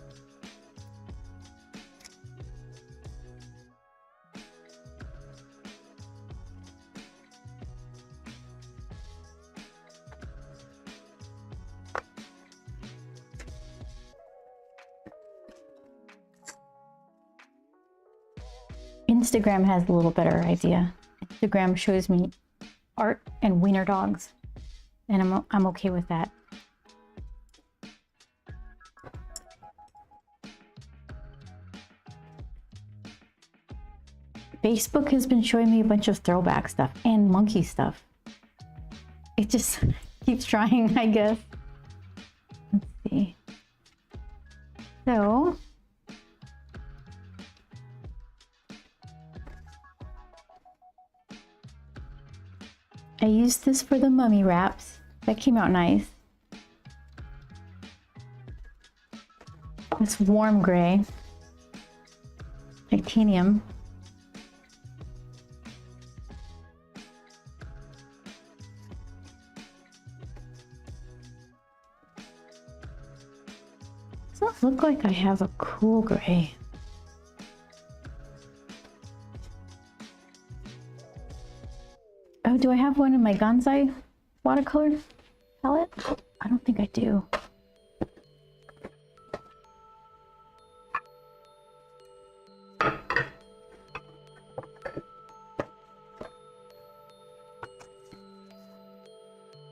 Speaker 1: Instagram has a little better idea. Instagram shows me art and wiener dogs, and I'm okay with that. Facebook has been showing me a bunch of throwback stuff and monkey stuff. It just keeps trying, I guess. Let's see. So I used this for the mummy wraps. That came out nice. It's warm gray. Titanium. Doesn't look like I have a cool gray. Oh, do I have one in my Gansai watercolor palette? I don't think I do.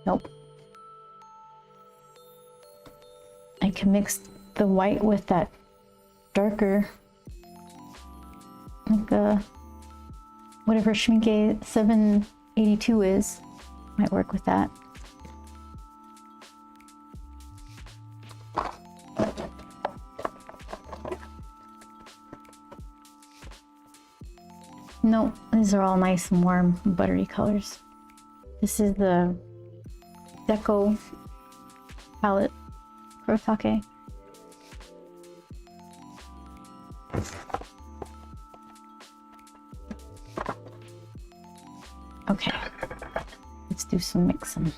Speaker 1: Nope. I can mix the white with that darker, like whatever Schmincke 782 is. Might work with that. Nope, these are all nice and warm buttery colors. This is the Deco palette for Take. Okay, let's do some mixing.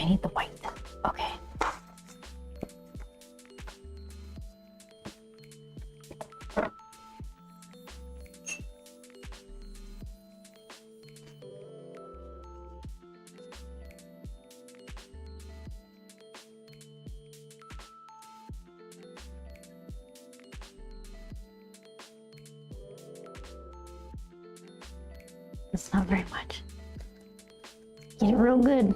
Speaker 1: I need the white. Okay. It's not very much. Get it real good.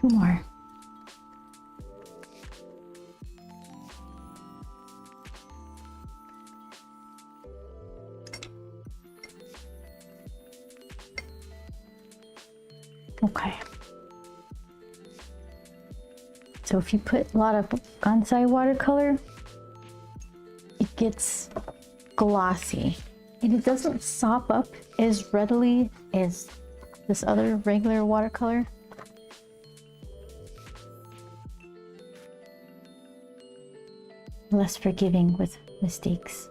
Speaker 1: 2 more. Okay. So if you put a lot of bonsai watercolor, it gets glossy and it doesn't sop up as readily as this other regular watercolor. Less forgiving with mistakes.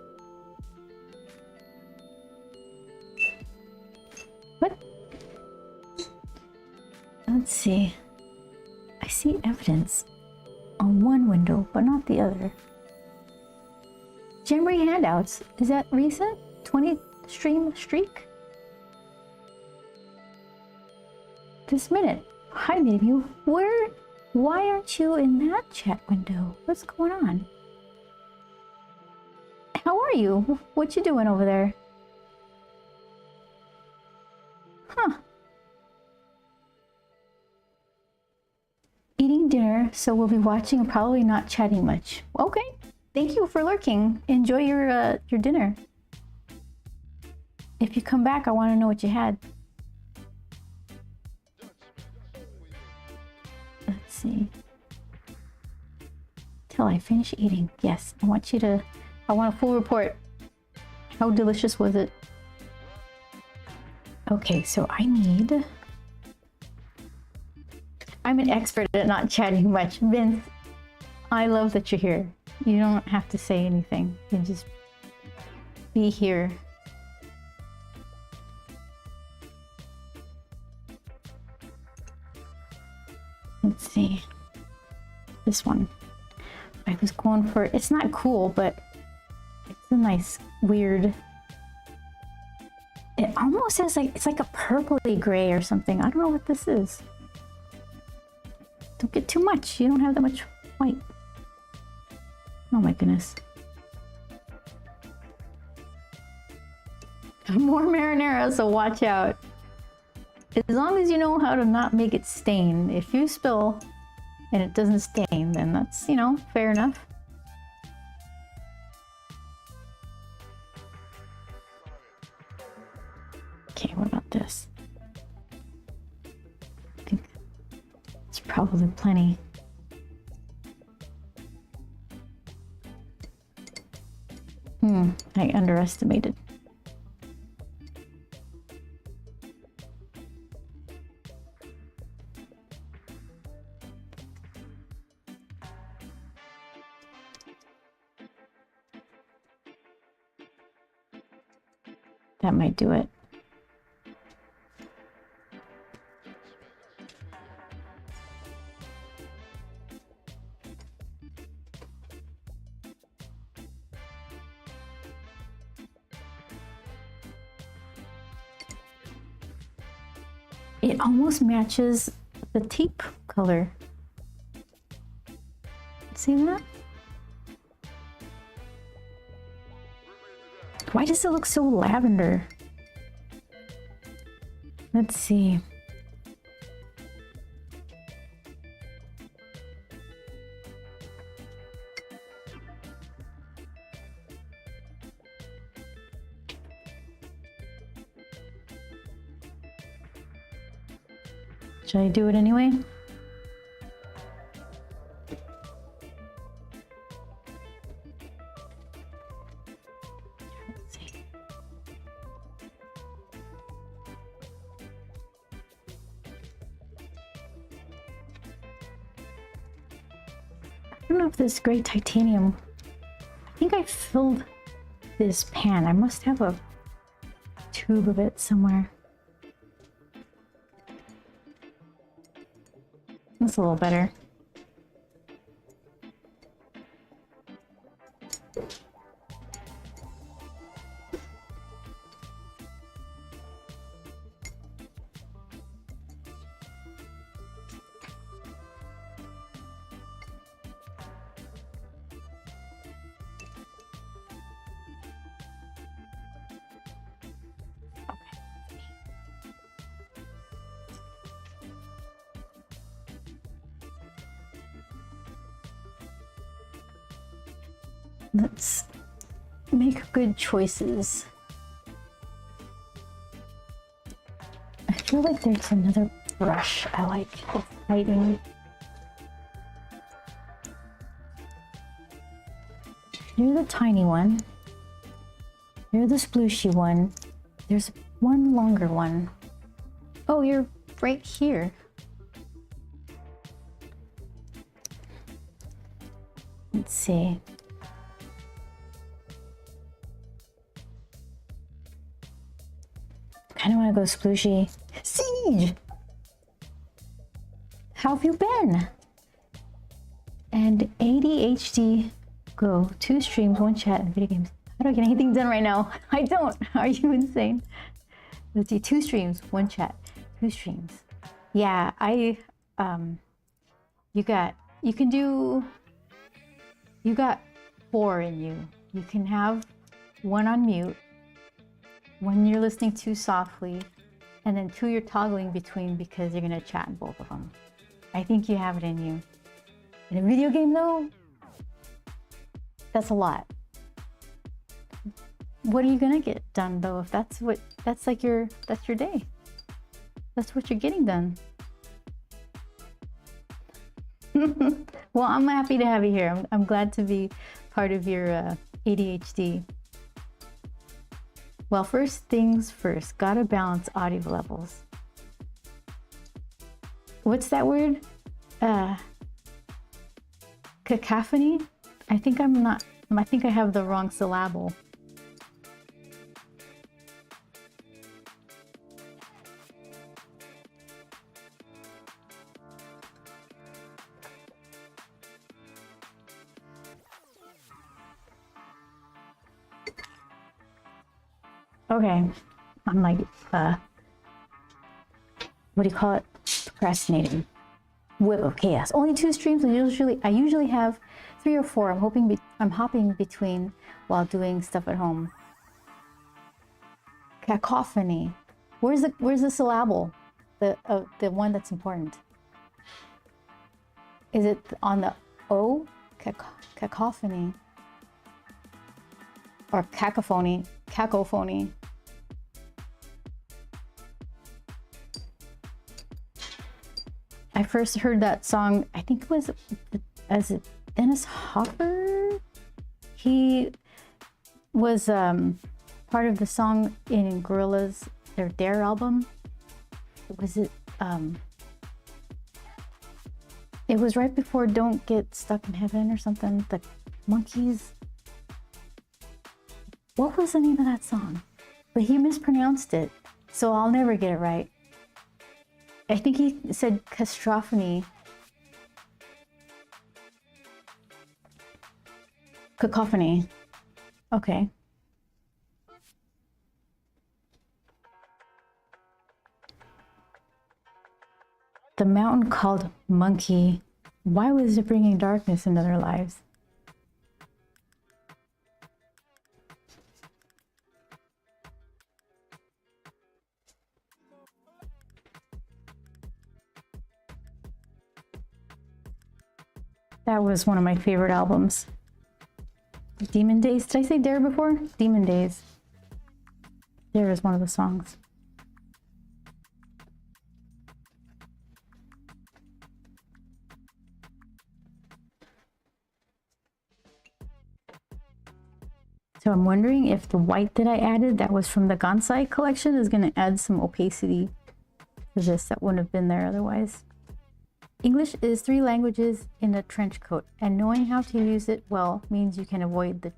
Speaker 1: What? Let's see. I see evidence on one window, but not the other. January handouts. Is that recent? 20 stream streak? This minute. Hi, Nabu. Why aren't you in that chat window? What's going on? How are you? What you doing over there? Huh. Eating dinner, so we'll be watching and probably not chatting much. Okay. Thank you for lurking. Enjoy your dinner. If you come back, I want to know what you had. Let's see. Till I finish eating. Yes, I want a full report. How delicious was it? Okay, so I'm an expert at not chatting much. Vince, I love that you're here. You don't have to say anything. You can just be here. Let's see. This one. I was going for, it's not cool, but it's a nice, weird, it almost has like, it's like a purpley gray or something. I don't know what this is. Don't get too much. You don't have that much white. Oh my goodness. More marinara, so watch out. As long as you know how to not make it stain. If you spill and it doesn't stain, then that's, you know, fair enough. Okay, what about this? I think it's probably plenty. I underestimated. That might do it. It almost matches the tape color. See that? Why does it look so lavender? Let's see. Should I do it anyway? don't know if this gray titanium, I think I filled this pan. I must have a tube of it somewhere. That's a little better. Let's make good choices. I feel like there's another brush I like. It's hiding. You're the tiny one. You're the splooshy one. There's one longer one. Oh, you're right here. Let's see. Kind of want to go splooshy. Siege! How have you been? And ADHD go 2 streams, 1 chat, and video games. How do I get anything done right now? I don't. Are you insane? Let's see, 2 streams, 1 chat, 2 streams. Yeah, you got 4 in you. You can have 1 on mute, 1 you're listening to softly, and then 2 you're toggling between because you're gonna chat in both of them. I think you have it in you. In a video game though, that's a lot. What are you gonna get done though if that's your day? That's what you're getting done. Well, I'm happy to have you here. I'm glad to be part of your ADHD. Well, first things first, gotta balance audio levels. What's that word? Cacophony? I think I have the wrong syllable. Okay, I'm like, what do you call it? Procrastinating. Whip of chaos. Only 2 streams. I usually have 3 or 4. I'm hopping between while doing stuff at home. Cacophony. Where's the syllable? The one that's important. Is it on the O? Cacophony. Or cacophony. Cacophony. I first heard that song, I think it was Dennis Hopper? He was part of the song in Gorillaz, their Dare album. It was right before Don't Get Stuck in Heaven or something. The Monkeys. What was the name of that song? But he mispronounced it, so I'll never get it right. I think he said cacophony. Cacophony. Okay. The mountain called Monkey. Why was it bringing darkness into their lives? That was one of my favorite albums. Demon Days. Did I say Dare before? Demon Days. Dare is one of the songs. So I'm wondering if the white that I added, that was from the Gansai collection, is going to add some opacity to this that wouldn't have been there otherwise. English is 3 languages in a trench coat, and knowing how to use it well means you can avoid the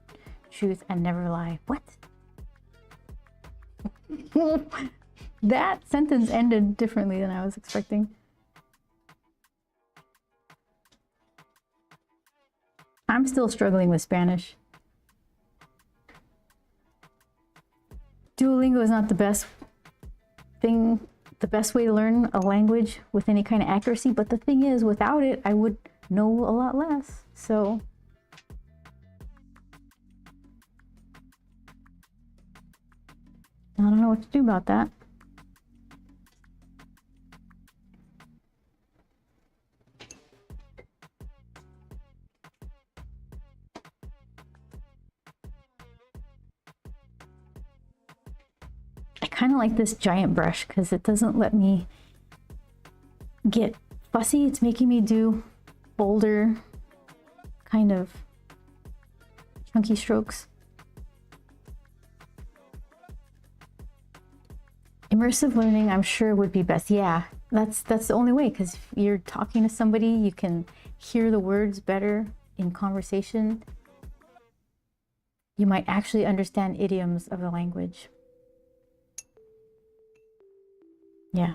Speaker 1: truth and never lie. What? That sentence ended differently than I was expecting. I'm still struggling with Spanish. Duolingo is not the best thing, the best way to learn a language with any kind of accuracy, but the thing is, without it, I would know a lot less. So I don't know what to do about that. I kind of like this giant brush because it doesn't let me get fussy. It's making me do bolder, kind of chunky strokes. Immersive learning, I'm sure, would be best. Yeah, that's the only way, because if you're talking to somebody, you can hear the words better in conversation. You might actually understand idioms of the language. Yeah.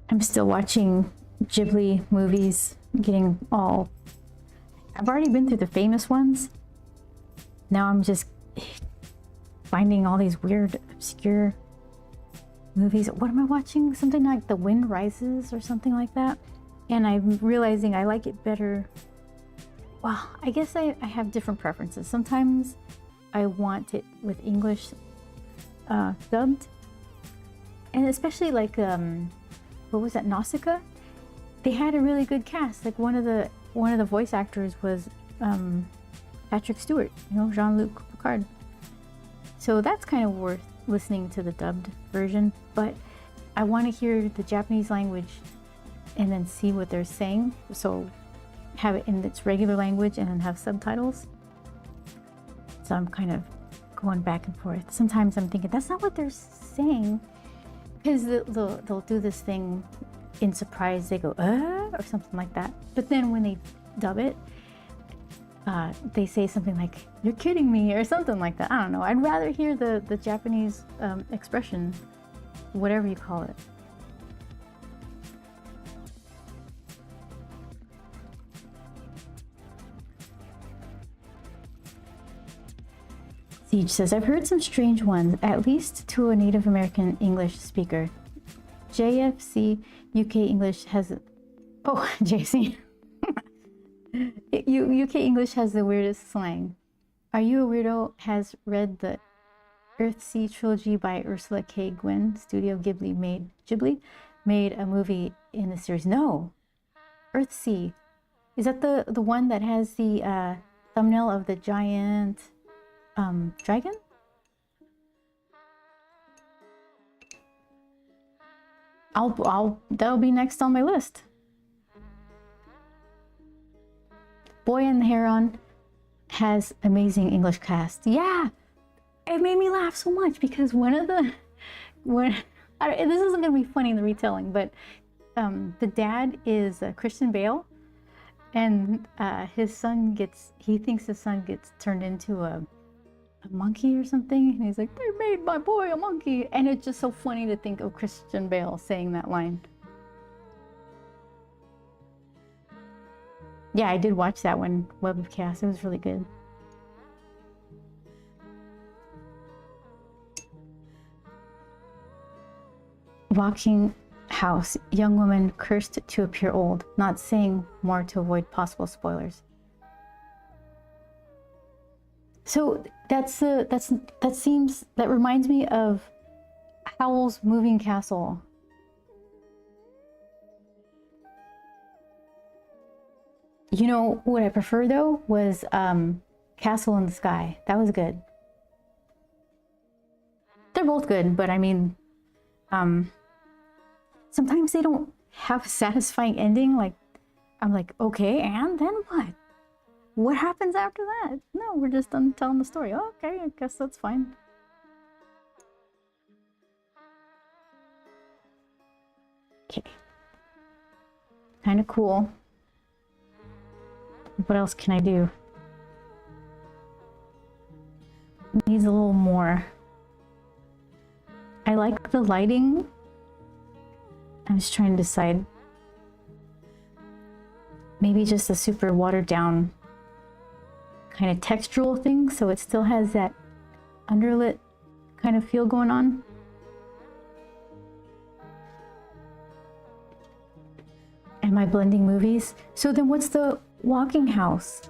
Speaker 1: I'm still watching Ghibli movies, getting all... I've already been through the famous ones. Now I'm just finding all these weird, obscure movies. What am I watching? Something like The Wind Rises or something like that. And I'm realizing I like it better. Well, I guess I have different preferences. Sometimes I want it with English dubbed. And especially like... what was that, Nausicaa? They had a really good cast. Like one of the voice actors was Patrick Stewart, you know, Jean-Luc Picard. So that's kind of worth listening to the dubbed version. But I want to hear the Japanese language and then see what they're saying. So have it in its regular language and then have subtitles. So I'm kind of going back and forth. Sometimes I'm thinking that's not what they're saying. Because they'll do this thing in surprise, they go, or something like that. But then when they dub it, they say something like, you're kidding me, or something like that. I don't know. I'd rather hear the Japanese expression, whatever you call it. Siege says, I've heard some strange ones, at least to a Native American English speaker. JFC UK English has... Oh, JFC. UK English has the weirdest slang. Are You a Weirdo has read the Earthsea trilogy by Ursula K. Guin. Studio Ghibli made a movie in the series. No. Earthsea. Is that the one that has the thumbnail of the giant... dragon? That'll be next on my list. Boy and the Heron has amazing English cast. Yeah, it made me laugh so much because this isn't gonna be funny in the retelling, but the dad is Christian Bale, and he thinks his son gets turned into a monkey or something, and he's like, they made my boy a monkey, and it's just so funny to think of Christian Bale saying that line. Yeah, I did watch that one, Web of Chaos. It was really good. Walking house, young woman cursed to appear old, not saying more to avoid possible spoilers. So that reminds me of Howl's Moving Castle. You know what I prefer though was Castle in the Sky. That was good. They're both good, but I mean, sometimes they don't have a satisfying ending. Like, I'm like, okay, and then what? What happens after that? No, we're just done telling the story. Oh, okay, I guess that's fine. Okay. Kind of cool. What else can I do? Needs a little more. I like the lighting. I'm just trying to decide. Maybe just a super watered down kind of textural thing, so it still has that underlit kind of feel going on. Am I blending movies? So then what's the Walking House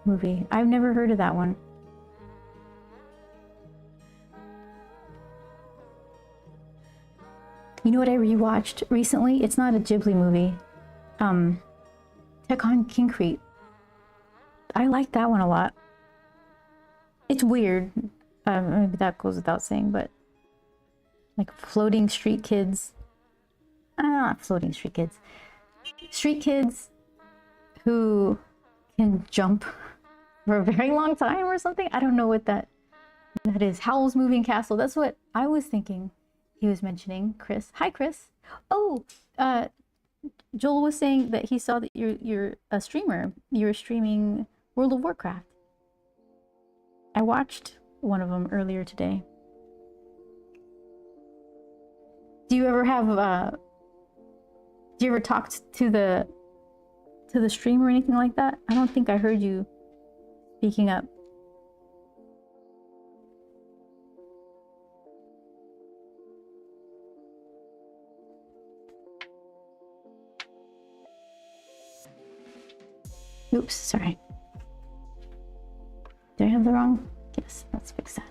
Speaker 1: movie? I've never heard of that one. You know what I rewatched recently? It's not a Ghibli movie. Tekon Concrete. I like that one a lot. It's weird. Maybe that goes without saying, but like floating street kids. Not floating street kids. Street kids who can jump for a very long time or something. I don't know what that is. Howl's Moving Castle. That's what I was thinking he was mentioning. Chris. Hi, Chris. Oh, Joel was saying that he saw that you're a streamer. You're streaming World of Warcraft. I watched one of them earlier today. Do you ever have do you ever talk to the stream or anything like that? I don't think I heard you speaking up. Oops, sorry. Did I have the wrong? Yes, let's fix that.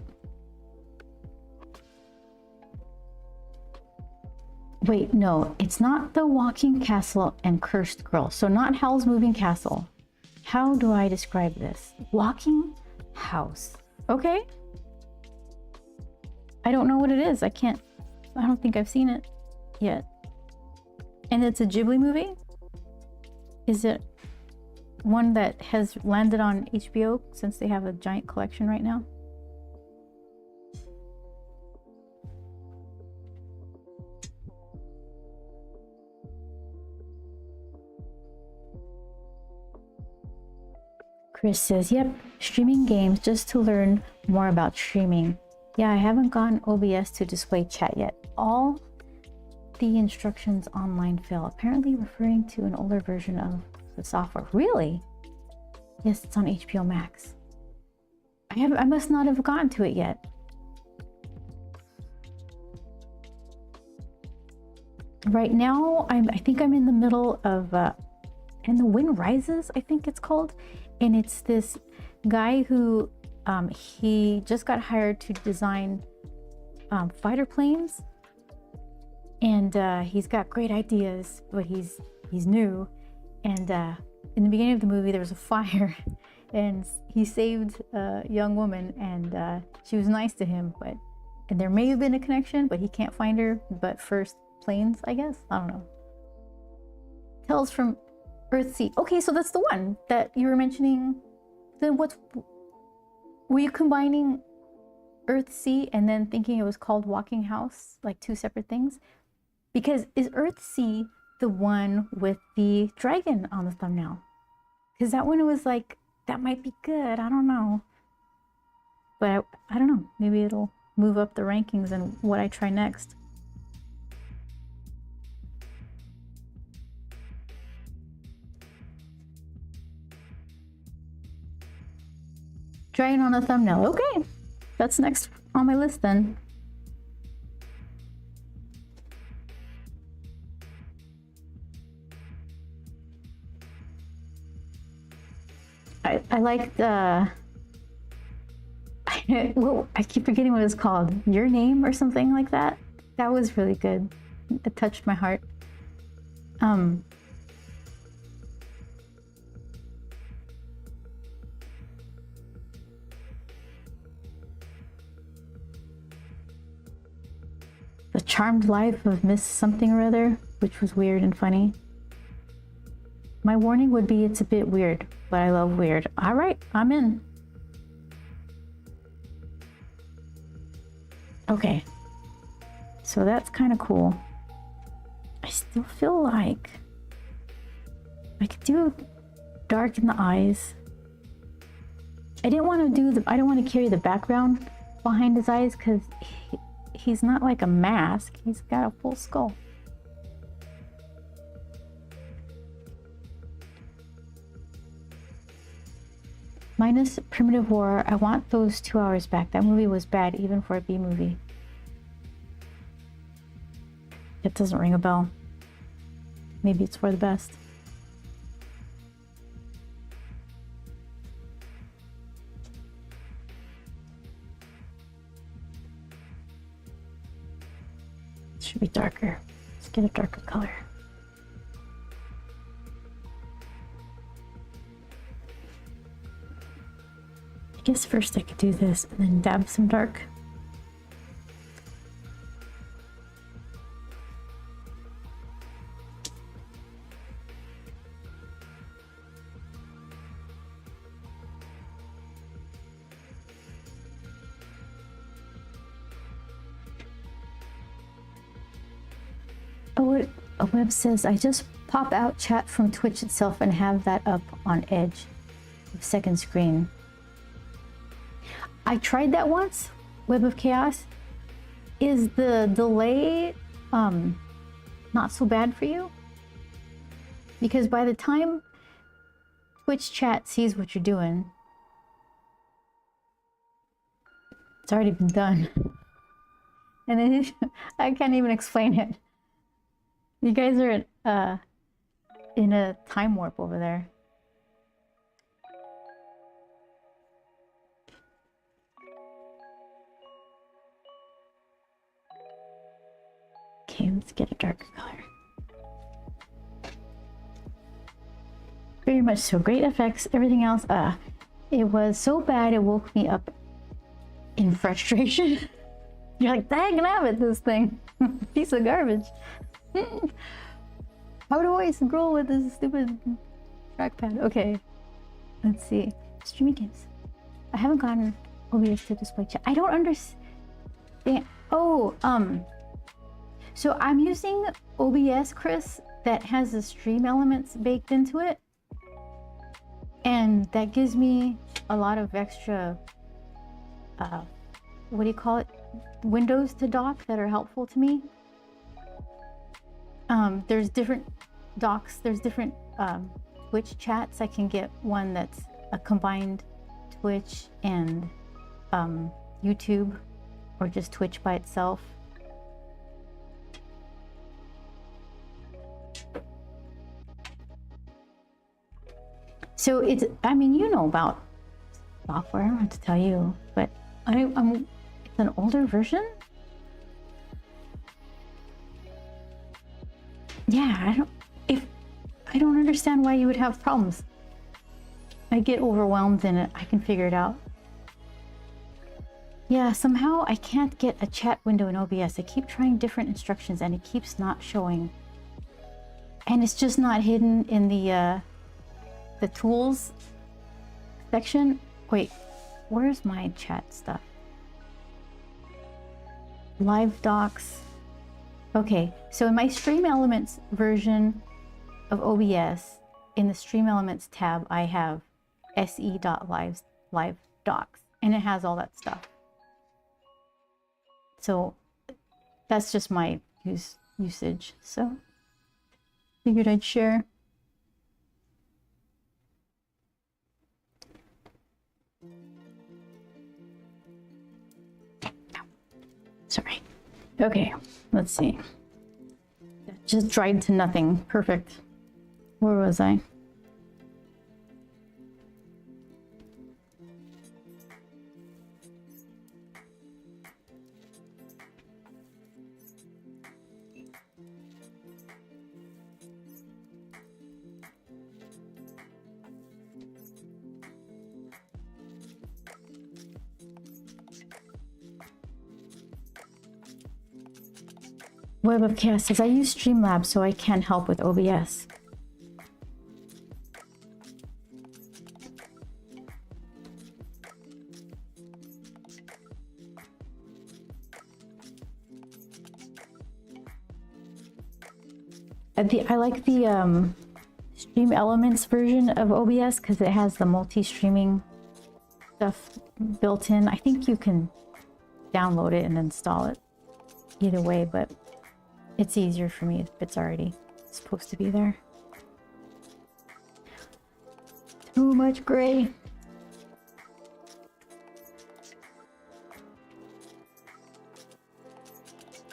Speaker 1: Wait, no, it's not the Walking Castle and Cursed Girl. So not Howl's Moving Castle. How do I describe this? Walking House. Okay. I don't know what it is. I don't think I've seen it yet. And it's a Ghibli movie? Is it one that has landed on HBO since they have a giant collection right now? Chris says, yep, streaming games just to learn more about streaming. Yeah, I haven't gotten OBS to display chat yet. All the instructions online fail, apparently referring to an older version of the software. Really? Yes, it's on HBO Max. I must not have gotten to it yet. Right now, I think I'm in the middle of And the Wind Rises, I think it's called. And it's this guy who he just got hired to design fighter planes, and he's got great ideas, but he's new. And in the beginning of the movie, there was a fire, and he saved a young woman, and she was nice to him. And there may have been a connection, but he can't find her. But first, planes, I guess. I don't know. Tales from Earthsea. Okay, so that's the one that you were mentioning. Then were you combining Earthsea and then thinking it was called Walking House, like two separate things? Because is Earthsea the one with the dragon on the thumbnail? Because that one was like, that might be good. I don't know. But I don't know. Maybe it'll move up the rankings and what I try next. Dragon on the thumbnail. Okay, that's next on my list then. I like the Well, I keep forgetting what it's called. Your Name or something like that. That was really good. It touched my heart. The Charmed Life of Miss Something or Other, which was weird and funny. My warning would be it's a bit weird, but I love weird. All right, I'm in. Okay, so that's kind of cool. I still feel like I could do dark in the eyes. I didn't want to I don't want to carry the background behind his eyes because he's not like a mask. He's got a full skull. Minus Primitive War, I want those 2 hours back. That movie was bad, even for a B movie. It doesn't ring a bell. Maybe it's for the best. It should be darker. Let's get a darker color. I guess first I could do this and then dab some dark. Oh, a web says, I just pop out chat from Twitch itself and have that up on Edge. Second screen. I tried that once, Web of Chaos. Is the delay not so bad for you? Because by the time Twitch chat sees what you're doing, it's already been done. And then I can't even explain it. You guys are in a time warp over there. Okay, let's get a darker color. Very much so. Great effects, everything else. It was so bad it woke me up in frustration. You're like, dang nabbit, this thing. Piece of garbage. How do I scroll with this stupid trackpad? Okay, let's see. Streaming games. I haven't gotten OBS to display chat. I don't understand. Oh, so I'm using OBS, Chris, that has the stream elements baked into it. And that gives me a lot of extra, what do you call it? Windows to dock that are helpful to me. There's different docks, there's different Twitch chats. I can get one that's a combined Twitch and YouTube, or just Twitch by itself. So it's, I mean, you know about software, I don't have to tell you, but it's an older version. Yeah, I don't understand why you would have problems. I get overwhelmed in it. I can figure it out. Yeah, somehow I can't get a chat window in OBS. I keep trying different instructions and it keeps not showing. And it's just not hidden in the tools section. Wait, where's my chat stuff? Live docs. Okay, so in my Stream Elements version of OBS, in the Stream Elements tab, I have se.live docs, and it has all that stuff. So that's just my usage. So figured I'd share. Sorry. Okay, let's see. Just dried to nothing. Perfect. Where was I? Web of Chaos says, I use Streamlabs, so I can't help with OBS. I like the Stream Elements version of OBS because it has the multi-streaming stuff built in. I think you can download it and install it either way, but it's easier for me if it's already supposed to be there. Too much gray.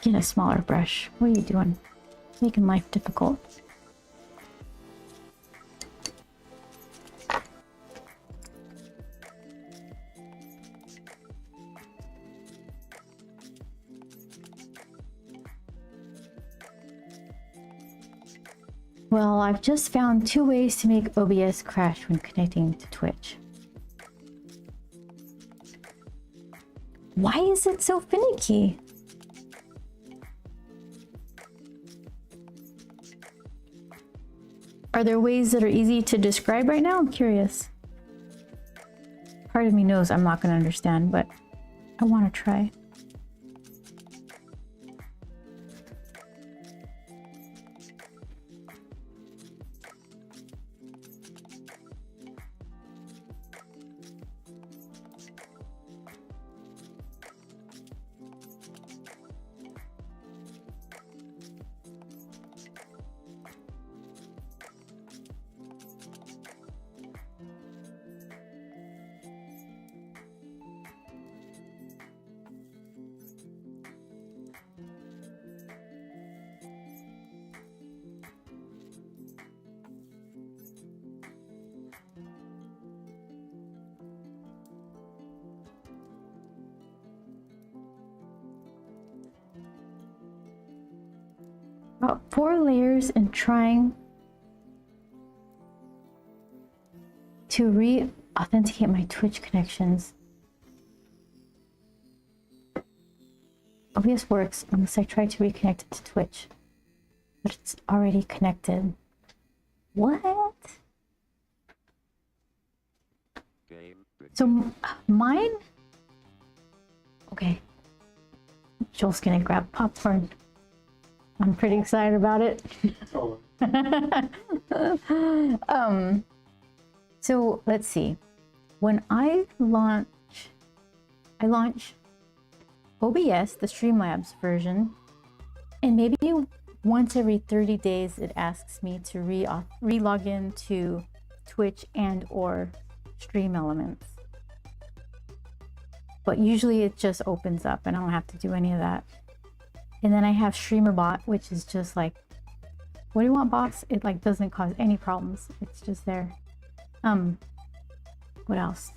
Speaker 1: Get a smaller brush. What are you doing? Making life difficult. Well, I've just found 2 ways to make OBS crash when connecting to Twitch. Why is it so finicky? Are there ways that are easy to describe right now? I'm curious. Part of me knows I'm not going to understand, but I want to try. About 4 layers and trying to re-authenticate my Twitch connections. OBS works unless I try to reconnect it to Twitch, but it's already connected. What? So mine? Okay. Joel's gonna grab popcorn. I'm pretty excited about it. So let's see. When I launch OBS, the Streamlabs version, and maybe once every 30 days it asks me to re-log in to Twitch and or Stream Elements. But usually it just opens up and I don't have to do any of that. And then I have StreamerBot, which is just like, what do you want, box? It like doesn't cause any problems. It's just there. What else?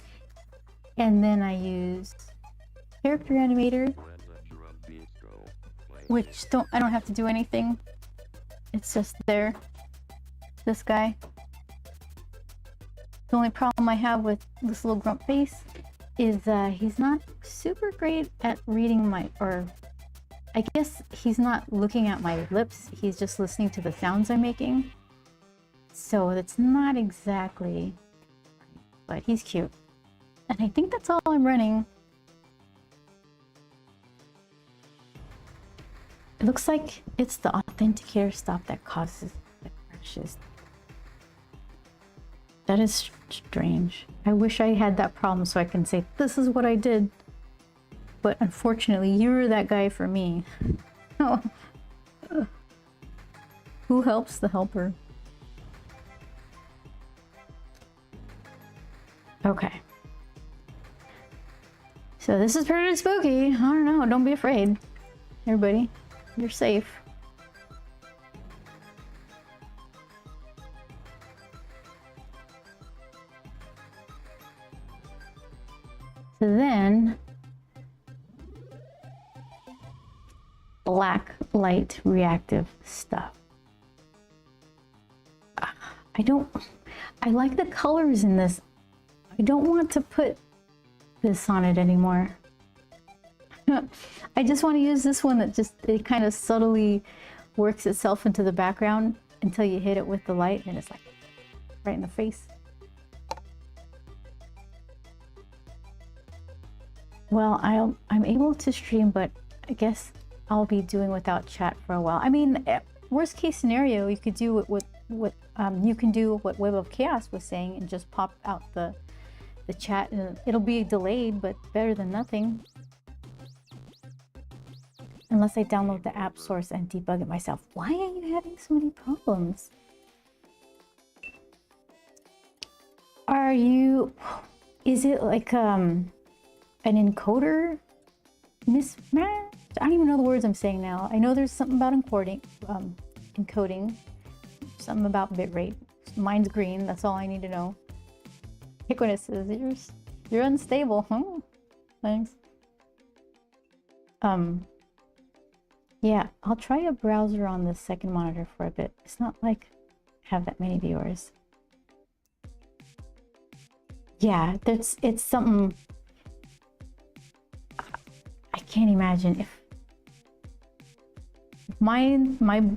Speaker 1: And then I use Character Animator, which I don't have to do anything. It's just there. This guy. The only problem I have with this little grump face is he's not super great at reading or I guess he's not looking at my lips, he's just listening to the sounds I'm making. So it's not exactly, but he's cute. And I think that's all I'm running. It looks like it's the authenticator stop that causes the crashes. That is strange. I wish I had that problem so I can say, this is what I did. But unfortunately, you're that guy for me. Oh. Who helps the helper? Okay. So this is pretty spooky. I don't know. Don't be afraid. Everybody, you're safe. So then, black light reactive stuff. I like the colors in this. I don't want to put this on it anymore. I just want to use this one that just, it kind of subtly works itself into the background until you hit it with the light and it's like right in the face. Well, I'm able to stream, but I guess I'll be doing without chat for a while. I mean, worst case scenario, you could do what you can do what Web of Chaos was saying and just pop out the chat, and it'll be delayed, but better than nothing. Unless I download the app source and debug it myself. Why are you having so many problems? Is it like an encoder mismatch? I don't even know the words I'm saying now. I know there's something about encoding, something about bitrate. Mine's green, that's all I need to know. Equinus says, you're unstable. Huh? Thanks. Yeah, I'll try a browser on the second monitor for a bit. It's not like I have that many viewers. Yeah, it's something I can't imagine. If my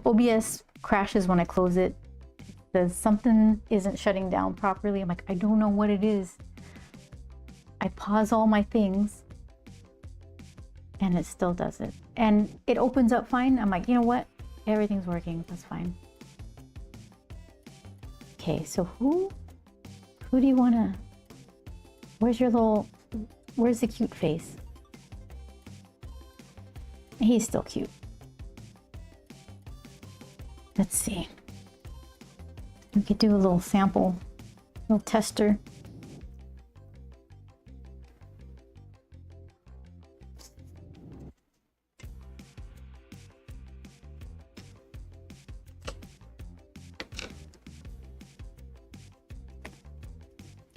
Speaker 1: OBS crashes when I close it, says something isn't shutting down properly. I'm like, I don't know what it is. I pause all my things and it still does it. And it opens up fine. I'm like, you know what? Everything's working. That's fine. Okay, so who do you want to... Where's the cute face? He's still cute. Let's see. We could do a little sample, little tester.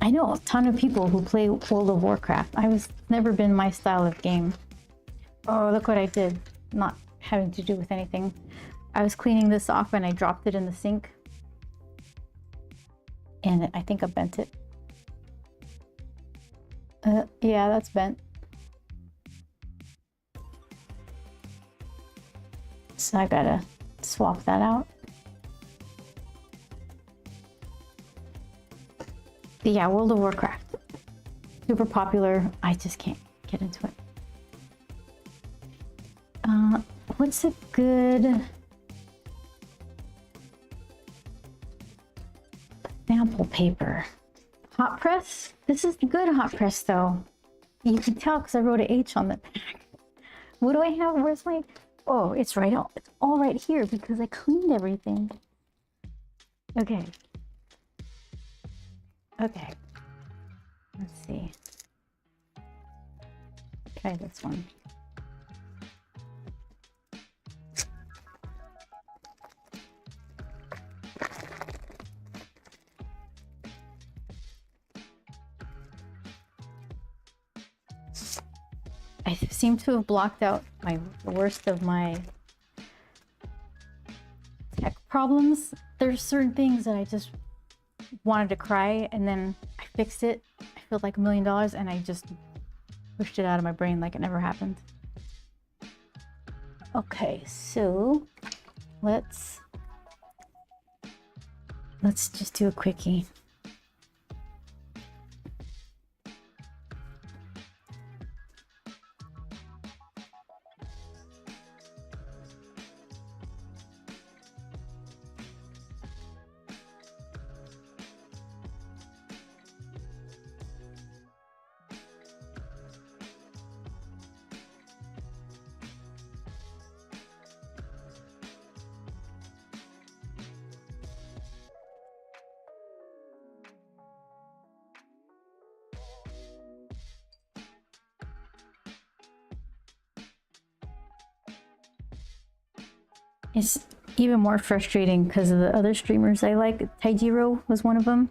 Speaker 1: I know a ton of people who play World of Warcraft. Never been my style of game. Oh, look what I did. Not having to do with anything. I was cleaning this off and I dropped it in the sink. And I think I bent it. Yeah, that's bent. So I gotta swap that out. But yeah, World of Warcraft. Super popular. I just can't get into it. What's a good sample paper? Hot press? This is good hot press though. You can tell because I wrote an H on the back. What do I have? Where's my... Oh, it's right out. It's all right here because I cleaned everything. Okay. Okay. Let's see. Try this one. I seem to have blocked out the worst of my tech problems. There's certain things that I just wanted to cry, and then I fixed it. I felt like $1 million, and I just pushed it out of my brain like it never happened. Okay, so let's just do a quickie. It's even more frustrating because of the other streamers I like. Taijiro was one of them.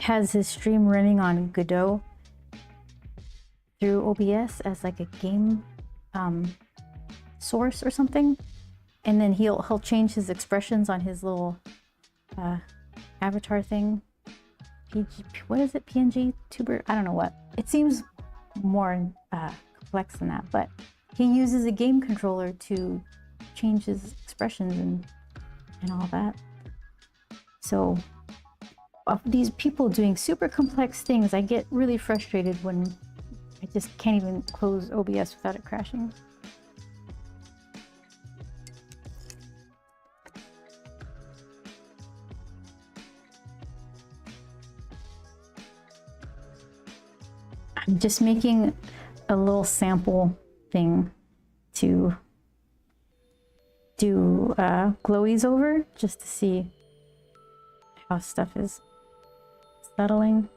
Speaker 1: Has his stream running on Godot through OBS as like a game source or something, and then he'll change his expressions on his little avatar thing. What is it? PNG tuber? I don't know what. It seems more complex than that, but he uses a game controller to change his expressions and all that. So of these people doing super complex things, I get really frustrated when I just can't even close OBS without it crashing. I'm just making a little sample thing to do glowies over, just to see how stuff is settling.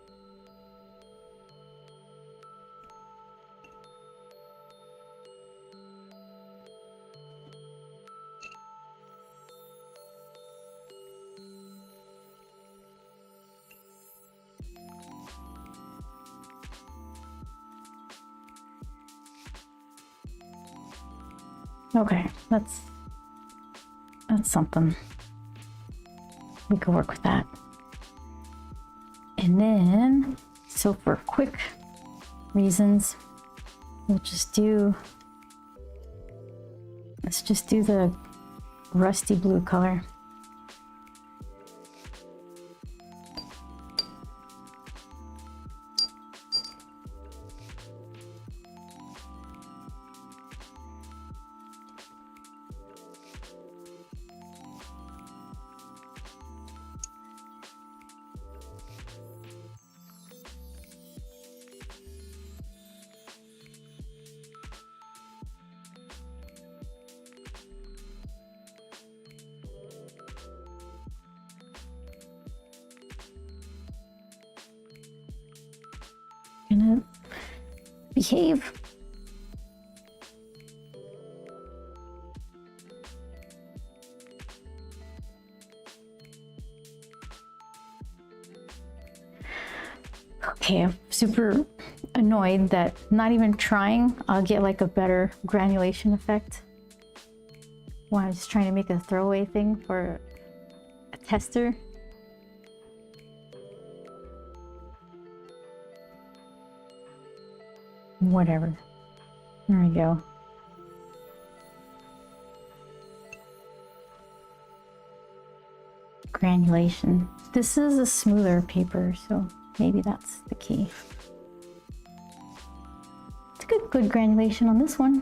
Speaker 1: Okay, that's something. We can work with that. And then, so for quick reasons, we'll just do, let's just do the rusty blue color. Gonna behave. Okay, I'm super annoyed that not even trying, I'll get like a better granulation effect. When I'm just trying to make a throwaway thing for a tester. Whatever. There we go. Granulation. This is a smoother paper, so maybe that's the key. It's good granulation on this one.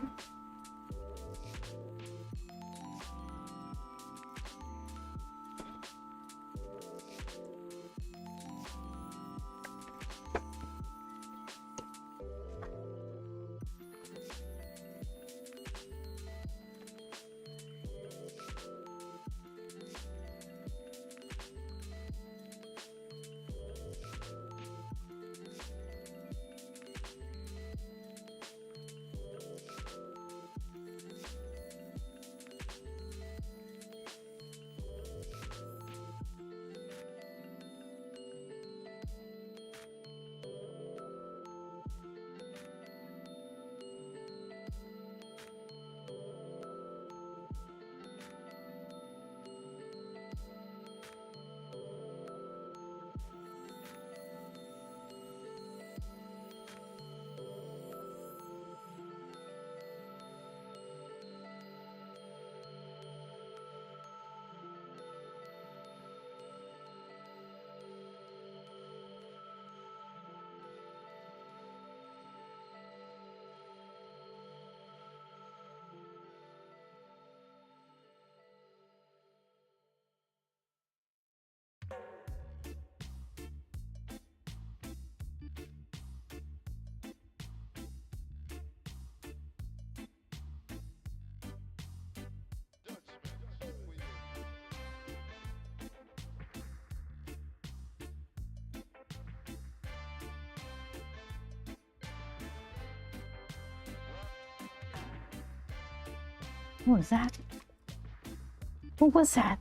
Speaker 1: What was that? What was that?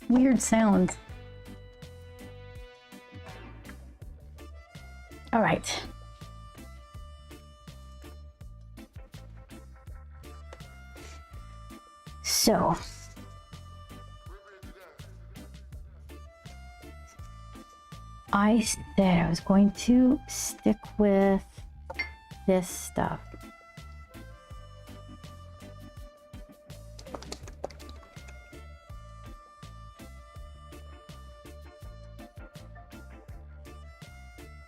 Speaker 1: Weird sounds. All right. So, I said I was going to stick with this stuff.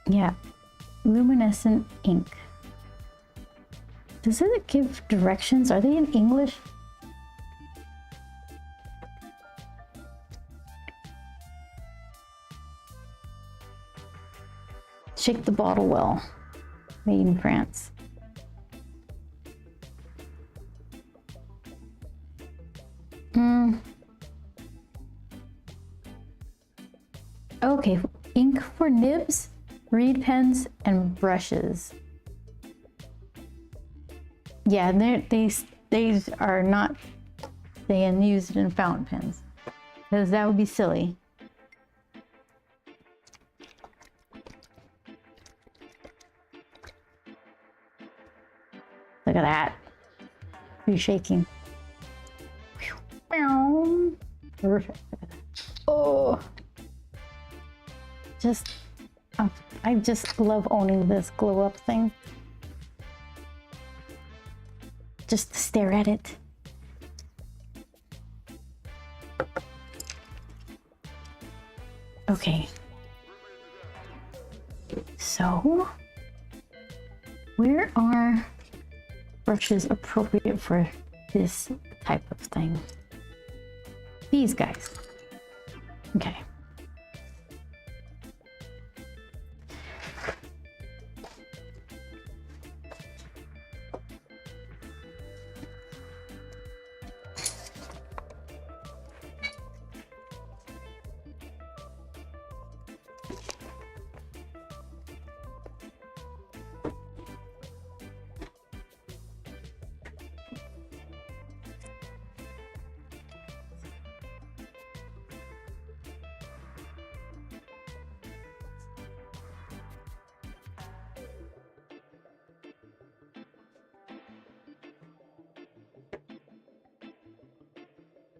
Speaker 1: Yeah, luminescent ink. Does it give directions? Are they in English? Shake the bottle well. Made in France. Okay, ink for nibs, reed pens, and brushes. Yeah, they are not being used in fountain pens, because that would be silly. Look at that. You're shaking. Perfect. Oh, I just love owning this glow up thing. Just to stare at it. Okay. So, where are brushes appropriate for this type of thing? These guys. Okay.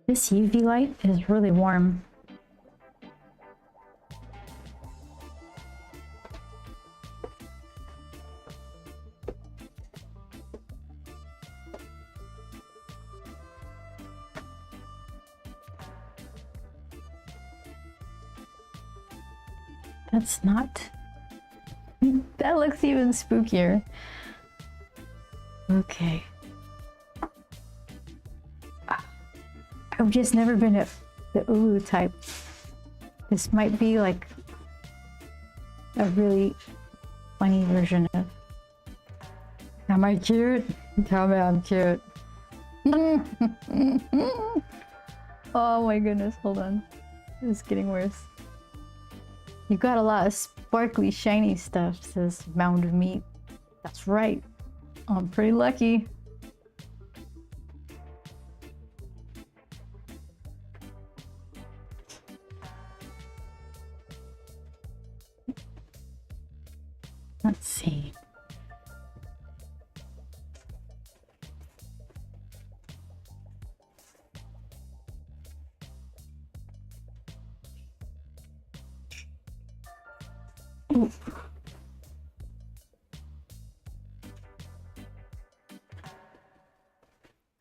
Speaker 1: This UV light is really warm. That's not... That looks even spookier. Okay. I've just never been a the Ulu type. This might be like a really funny version of... Am I cute? Tell me I'm cute. Oh my goodness, hold on. It's getting worse. You got a lot of sparkly, shiny stuff, says Mound of Meat. That's right. I'm pretty lucky. Let's see. Ooh.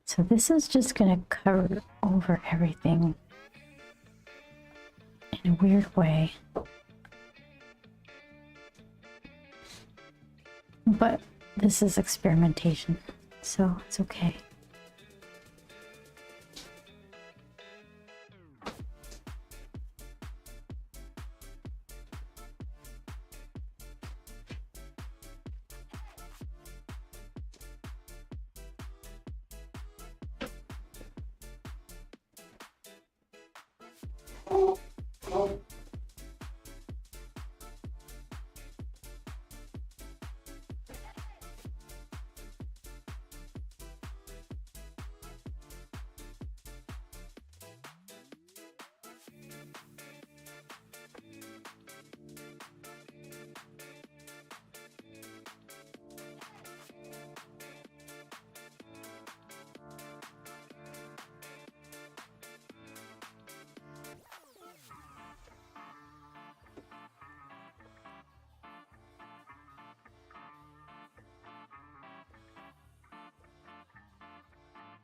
Speaker 1: So this is just gonna cover over everything in a weird way. But this is experimentation, so it's okay.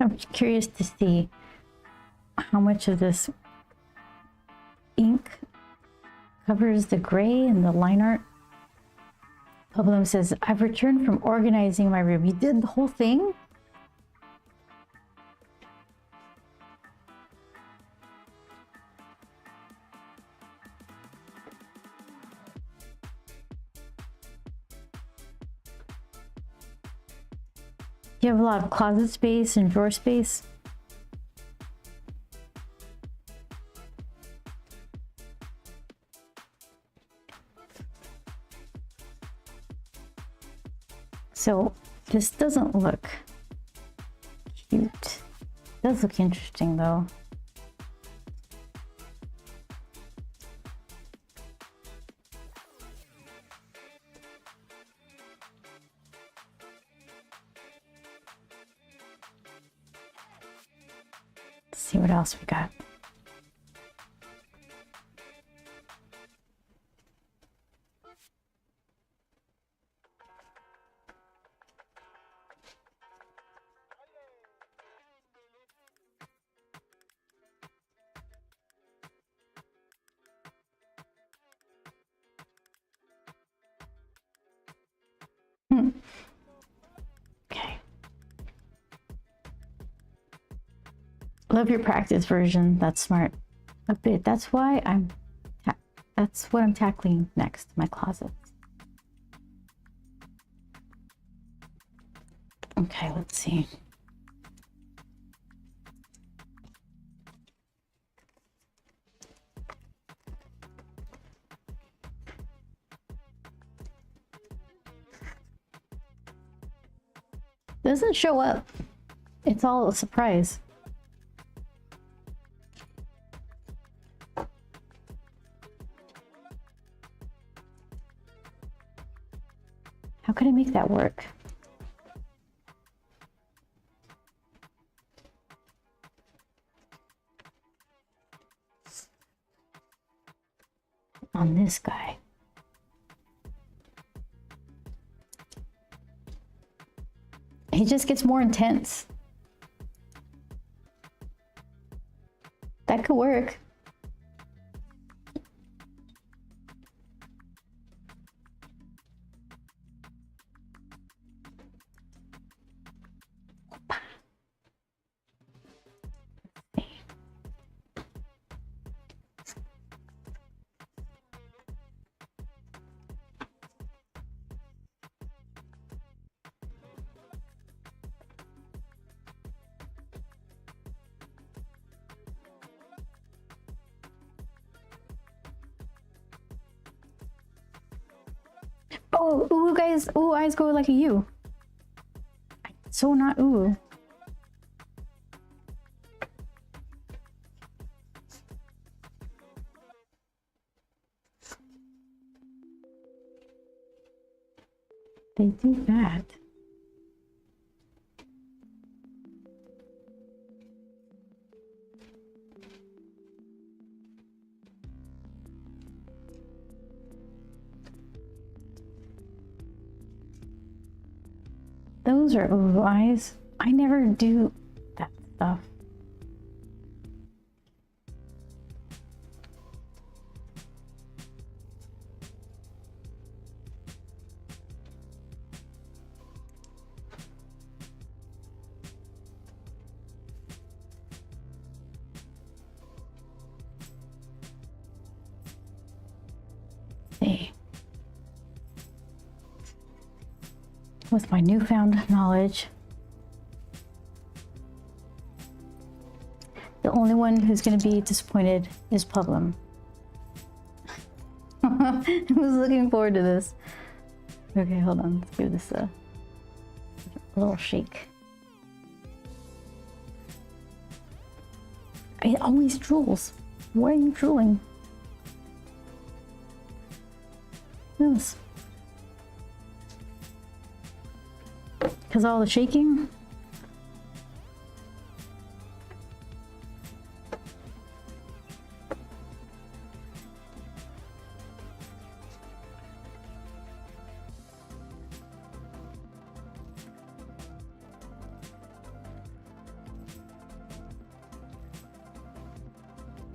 Speaker 1: I'm curious to see how much of this ink covers the gray and the line art. Problem says, I've returned from organizing my room. You did the whole thing? You have a lot of closet space and drawer space. So this doesn't look cute. It does look interesting though. Let's see what else we got. Okay. Love your practice version. That's smart. A bit. That's why that's what I'm tackling next. My closet. Okay, let's see. Doesn't show up. It's all a surprise. How could I make that work? On this guy. He just gets more intense. That could work. Oh, ooh, guys. Ooh, eyes go like a U. So not ooh. They do that. Those are ooh eyes. I never do that stuff. See. With my newfound knowledge, the only one who's going to be disappointed is Publum. I was looking forward to this. Okay, hold on. Let's give this a little shake. It always drools. Why are you drooling? Yes. Because all the shaking?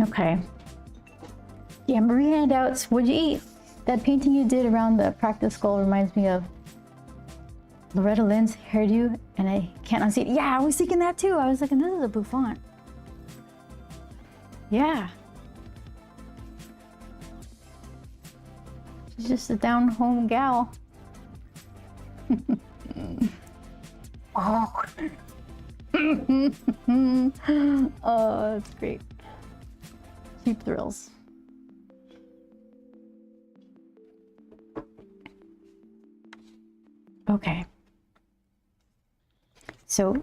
Speaker 1: Okay. Jamboree handouts. What'd you eat? That painting you did around the practice goal reminds me of Loretta Lynn's hairdo, and I can't unsee it. Yeah, I was thinking that too. I was like, this is a bouffant. Yeah. She's just a down-home gal. Oh. Oh, that's great. Cheap thrills. Okay. So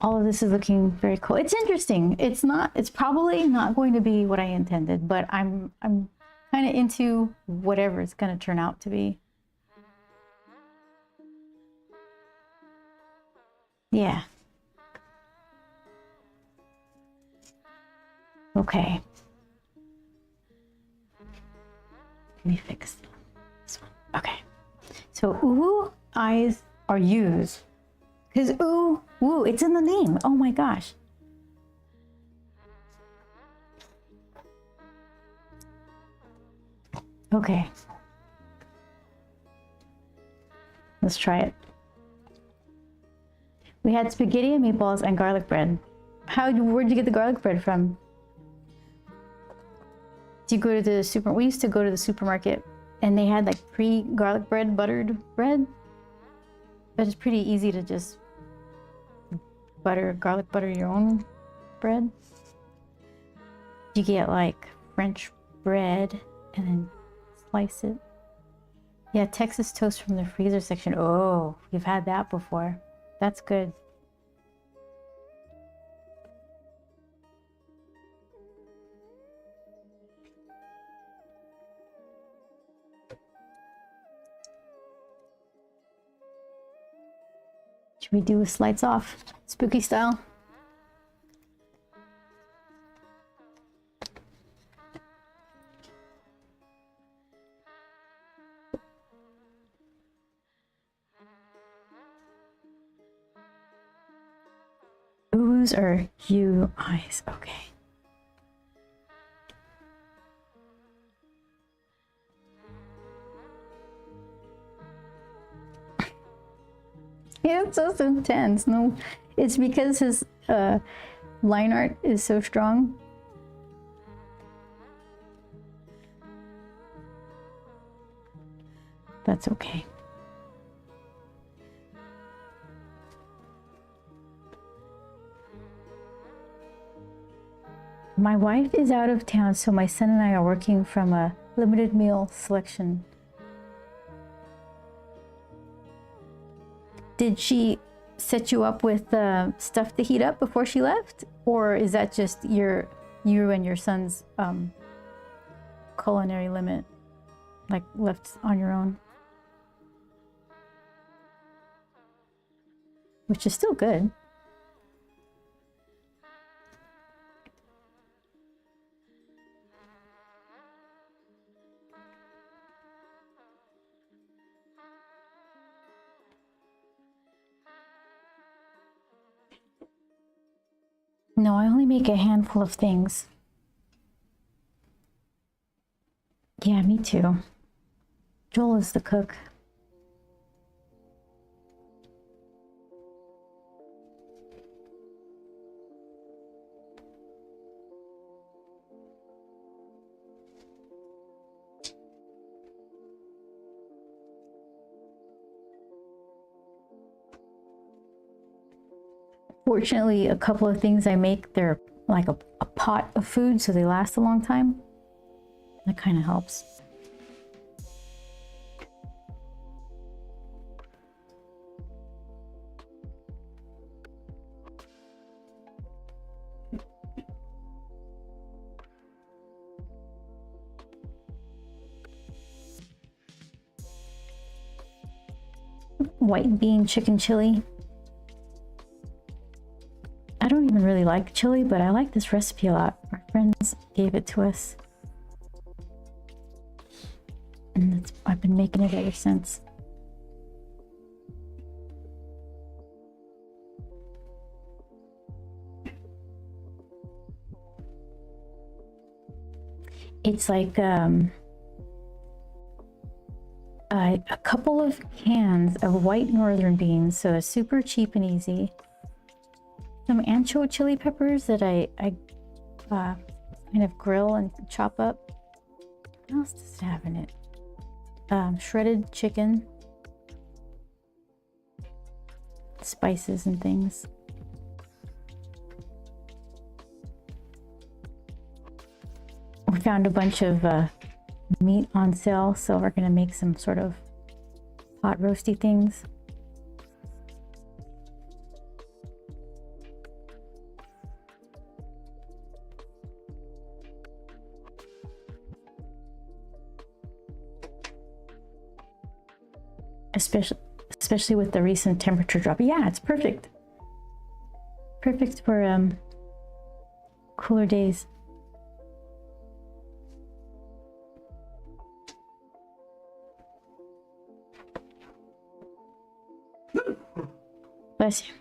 Speaker 1: all of this is looking very cool. It's interesting. It's probably not going to be what I intended, but I'm kind of into whatever it's going to turn out to be. Yeah. Okay. Let me fix this one. Okay. So ooh eyes are used because ooh woo, it's in the name. Oh my gosh. Okay. Let's try it. We had spaghetti and meatballs and garlic bread. Where'd you get the garlic bread from? Do you go to the we used to go to the supermarket and they had like pre-garlic bread, buttered bread. But it's pretty easy to just garlic butter your own bread. You get like French bread and then slice it. Yeah, Texas toast from the freezer section. Oh, we've had that before. That's good. Should we do with lights off? Spooky style? Whose are you eyes? Okay. It's so intense. No, it's because his line art is so strong. That's okay. My wife is out of town, so my son and I are working from a limited meal selection. Did she set you up with stuff to heat up before she left? Or is that just you and your son's culinary limit, like left on your own? Which is still good. No, I only make a handful of things. Yeah, me too. Joel is the cook. Fortunately, a couple of things I make, they're like a pot of food, so they last a long time. That kind of helps. White bean chicken chili. I don't even really like chili, but I like this recipe a lot. Our friends gave it to us. And I've been making it ever since. It's like a couple of cans of white northern beans, so it's super cheap and easy. Some ancho chili peppers that I kind of grill and chop up. What else does it have in it? Shredded chicken, spices and things. We found a bunch of meat on sale, so we're gonna make some sort of hot roasty things. Especially with the recent temperature drop. Yeah, it's perfect. Perfect for cooler days. Bless you.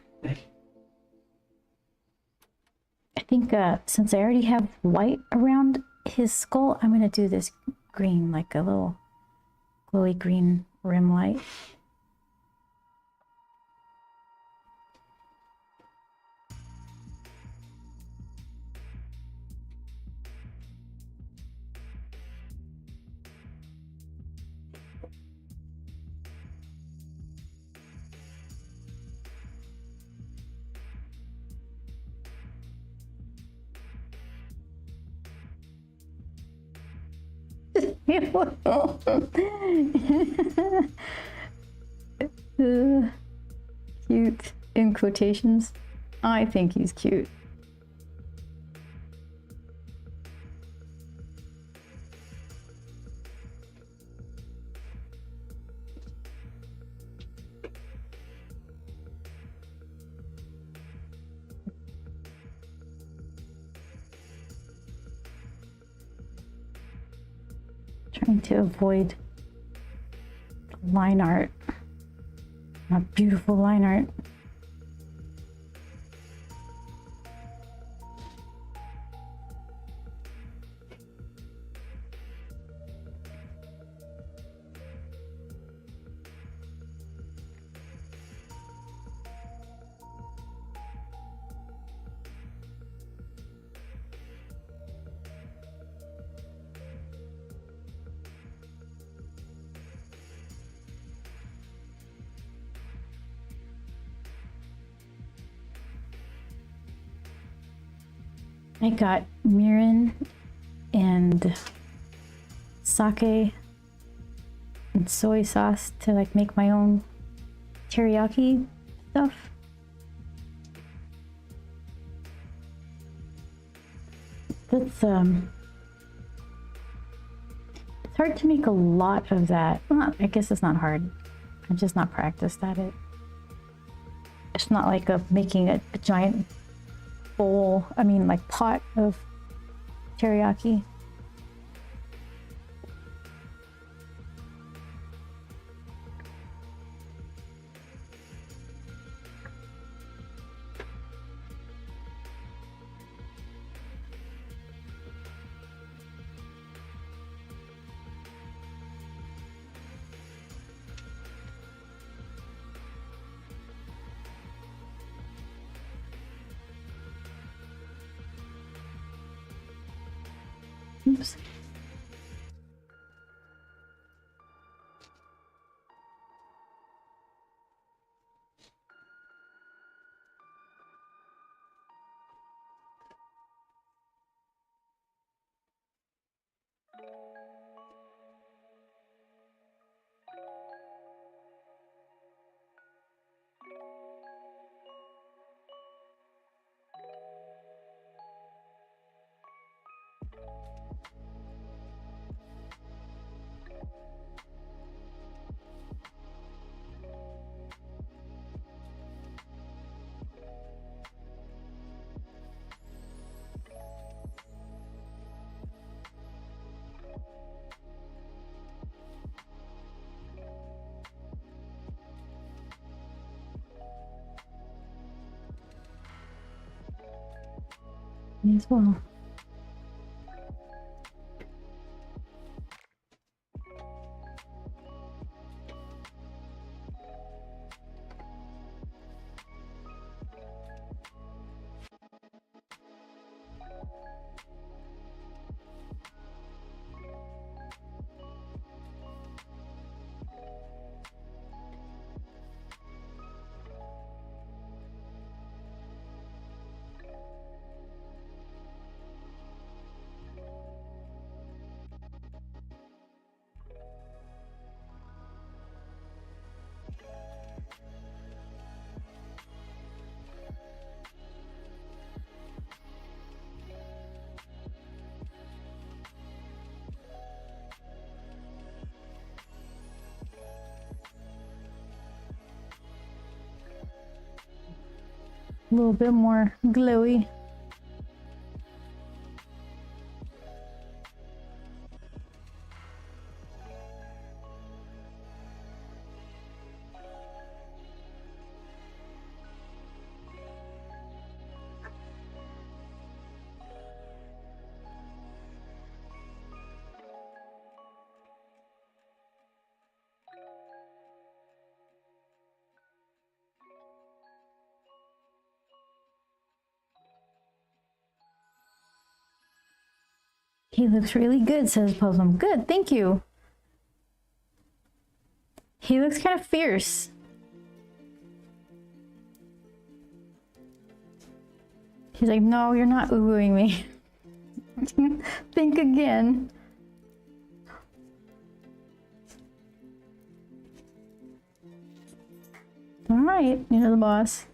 Speaker 1: I think since I already have white around his skull, I'm gonna do this green, like a little glowy green rim light. Cute in quotations. I think he's cute. Trying to avoid line art. Not beautiful line art. I got mirin and sake and soy sauce to like make my own teriyaki stuff. That's it's hard to make a lot of that. Well, I guess it's not hard. I'm just not practiced at it. It's not like making a giant bowl, like pot of teriyaki. Oops. Me as well. A little bit more glowy. He looks really good, says Puzzle. Good, thank you. He looks kind of fierce. He's like, no, you're not oohing me. Think again. All right, you're the boss.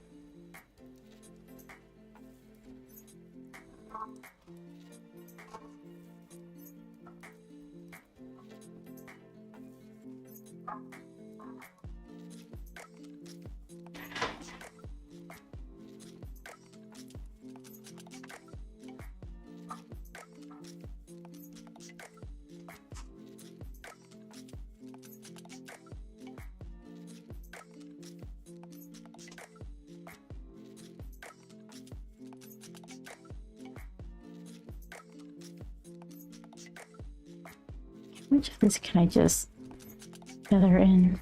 Speaker 1: How much of this can I just feather in?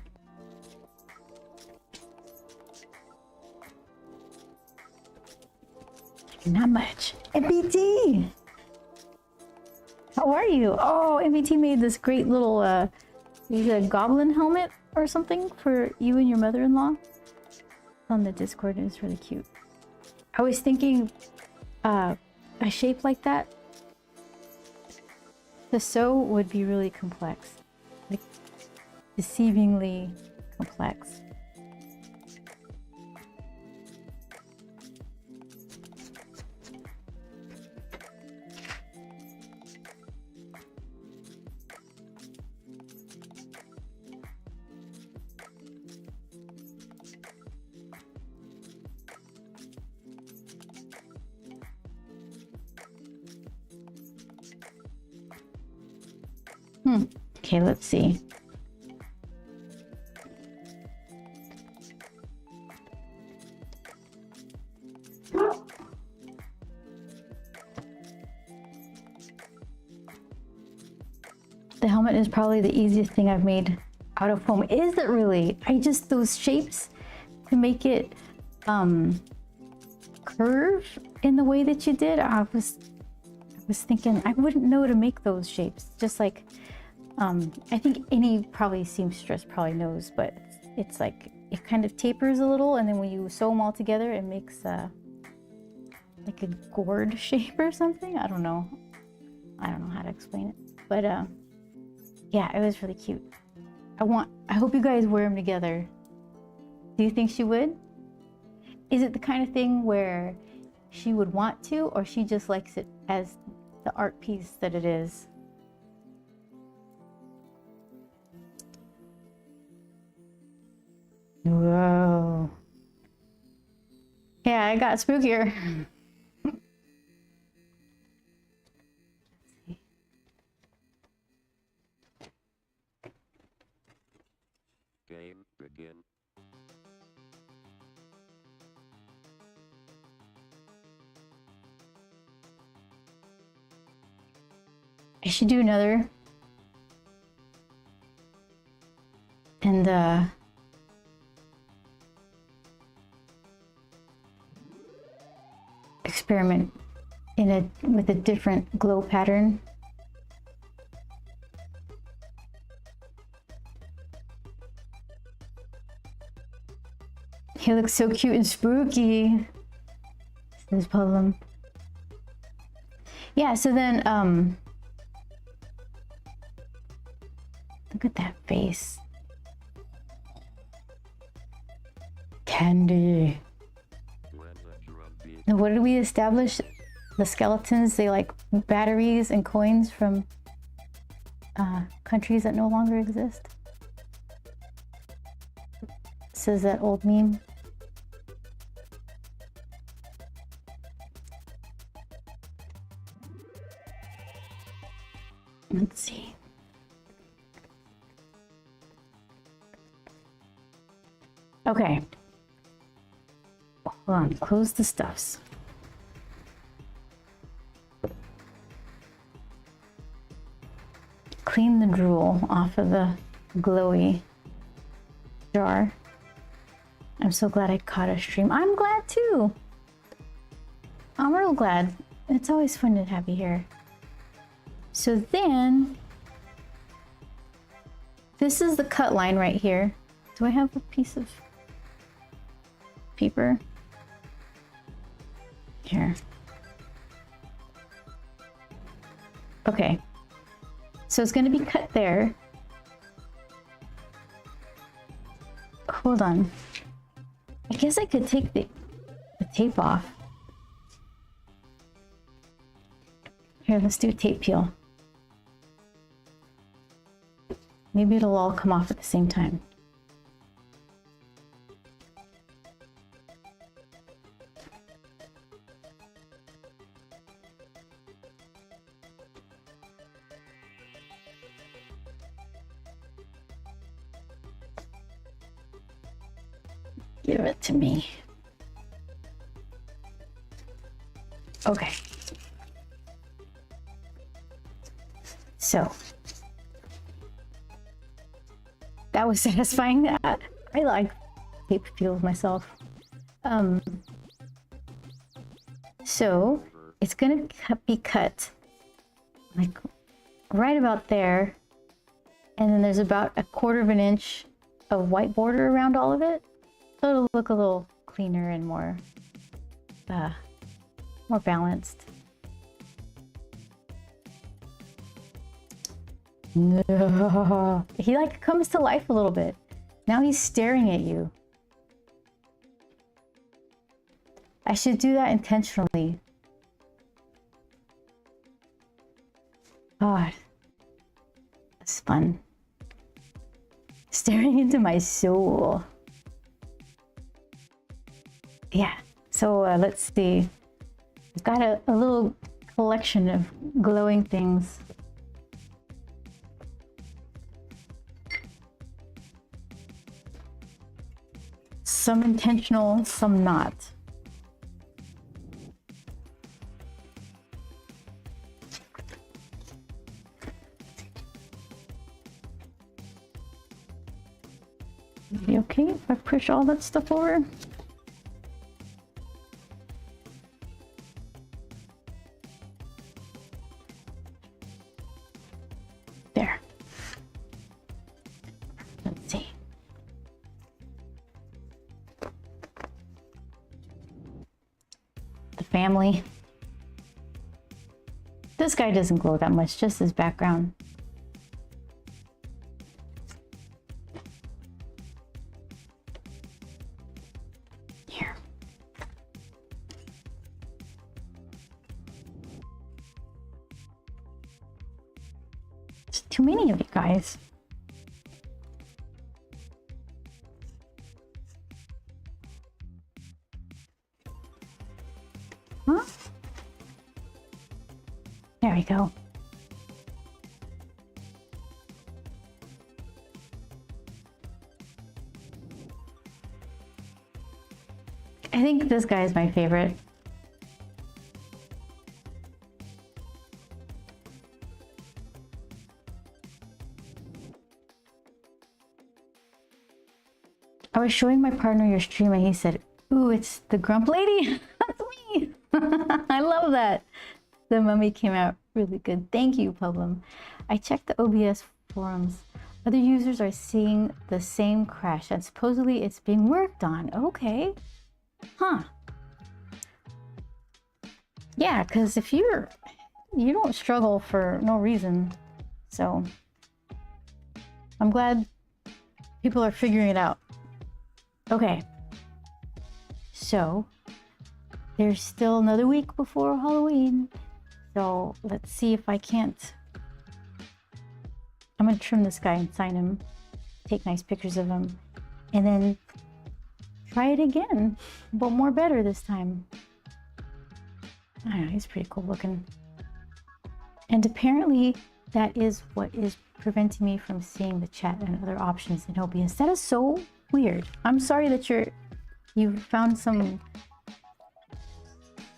Speaker 1: Not much. MBT! How are you? Oh, MBT made this great little, is it a goblin helmet or something for you and your mother-in-law? On the Discord, and it's really cute. I was thinking, a shape like that, the sew would be really complex. Like, deceivingly complex. Okay, let's see. The helmet is probably the easiest thing I've made out of foam. Is it really? Those shapes to make it curve in the way that you did, I was thinking I wouldn't know to make those shapes. Just like I think any probably seamstress probably knows, but it's like it kind of tapers a little, and then when you sew them all together, it makes like a gourd shape or something. I don't know how to explain it, but yeah, it was really cute. I hope you guys wear them together. Do you think she would? Is it the kind of thing where she would want to, or she just likes it as the art piece that it is? Whoa. Yeah, I got spookier.
Speaker 2: Game begin.
Speaker 1: I should do another. And experiment with a different glow pattern. He looks so cute and spooky, says Puzzle. Yeah, so then look at that face. Candy. And what did we establish? The skeletons, they like batteries and coins from countries that no longer exist. Says that old meme. Let's see. Okay. Hold on, close the stuffs. Clean the drool off of the glowy jar. I'm so glad I caught a stream. I'm glad too. I'm real glad. It's always fun to have you here. So then, this is the cut line right here. Do I have a piece of paper? Here. Okay. So it's going to be cut there. Hold on. I guess I could take the tape off. Here, let's do a tape peel. Maybe it'll all come off at the same time. Give it to me. Okay. So that was satisfying. I like tape peels myself. So it's gonna be cut like right about there, and then there's about 1/4 of an inch of white border around all of it. So it'll look a little cleaner and more balanced. No. He like comes to life a little bit. Now he's staring at you. I should do that intentionally. God, that's fun. Staring into my soul. Yeah, so let's see. I've got a little collection of glowing things. Some intentional, some not. Be okay if I push all that stuff over? There. Let's see. The family. This guy doesn't glow that much, just his background. Here. It's too many of you guys. Huh? There we go. I think this guy is my favorite. I was showing my partner your stream and he said, "Ooh, it's the Grump Lady." That's me. I love that. The mummy came out really good. Thank you, Publum. I checked the OBS forums. Other users are seeing the same crash and supposedly it's being worked on. Okay. Huh. Yeah, because if you don't struggle for no reason. So I'm glad people are figuring it out. Okay. So there's still another week before Halloween. So let's see if I can't. I'm gonna trim this guy and sign him, take nice pictures of him, and then try it again, but more better this time. I don't know, he's pretty cool looking. And apparently that is what is preventing me from seeing the chat and other options in OBS. That is so weird. I'm sorry that you found some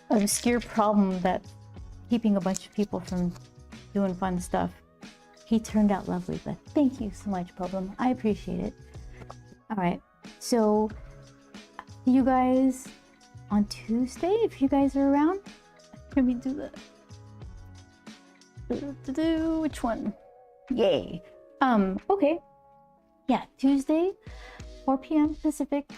Speaker 1: obscure problem that's keeping a bunch of people from doing fun stuff. He turned out lovely, but thank you so much, Problem. I appreciate it. All right, so see you guys on Tuesday if you guys are around. Let me do that. Which one? Yay. Okay. Yeah, Tuesday, 4 p.m. Pacific,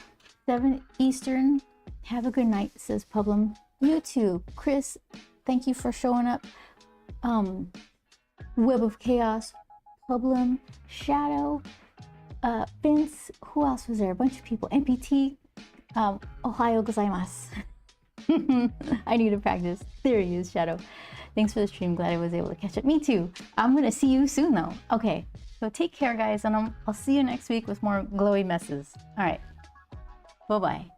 Speaker 1: 7 Eastern. Have a good night, says Problem. You too, Chris. Thank you for showing up. Web of Chaos, Problem, Shadow, Vince. Who else was there? A bunch of people. NPT. Ohio gozaimasu. I need to practice. There he is, Shadow. Thanks for the stream. Glad I was able to catch up. Me too. I'm gonna see you soon though. Okay, so take care, guys, and I'll see you next week with more glowy messes. All right, bye-bye.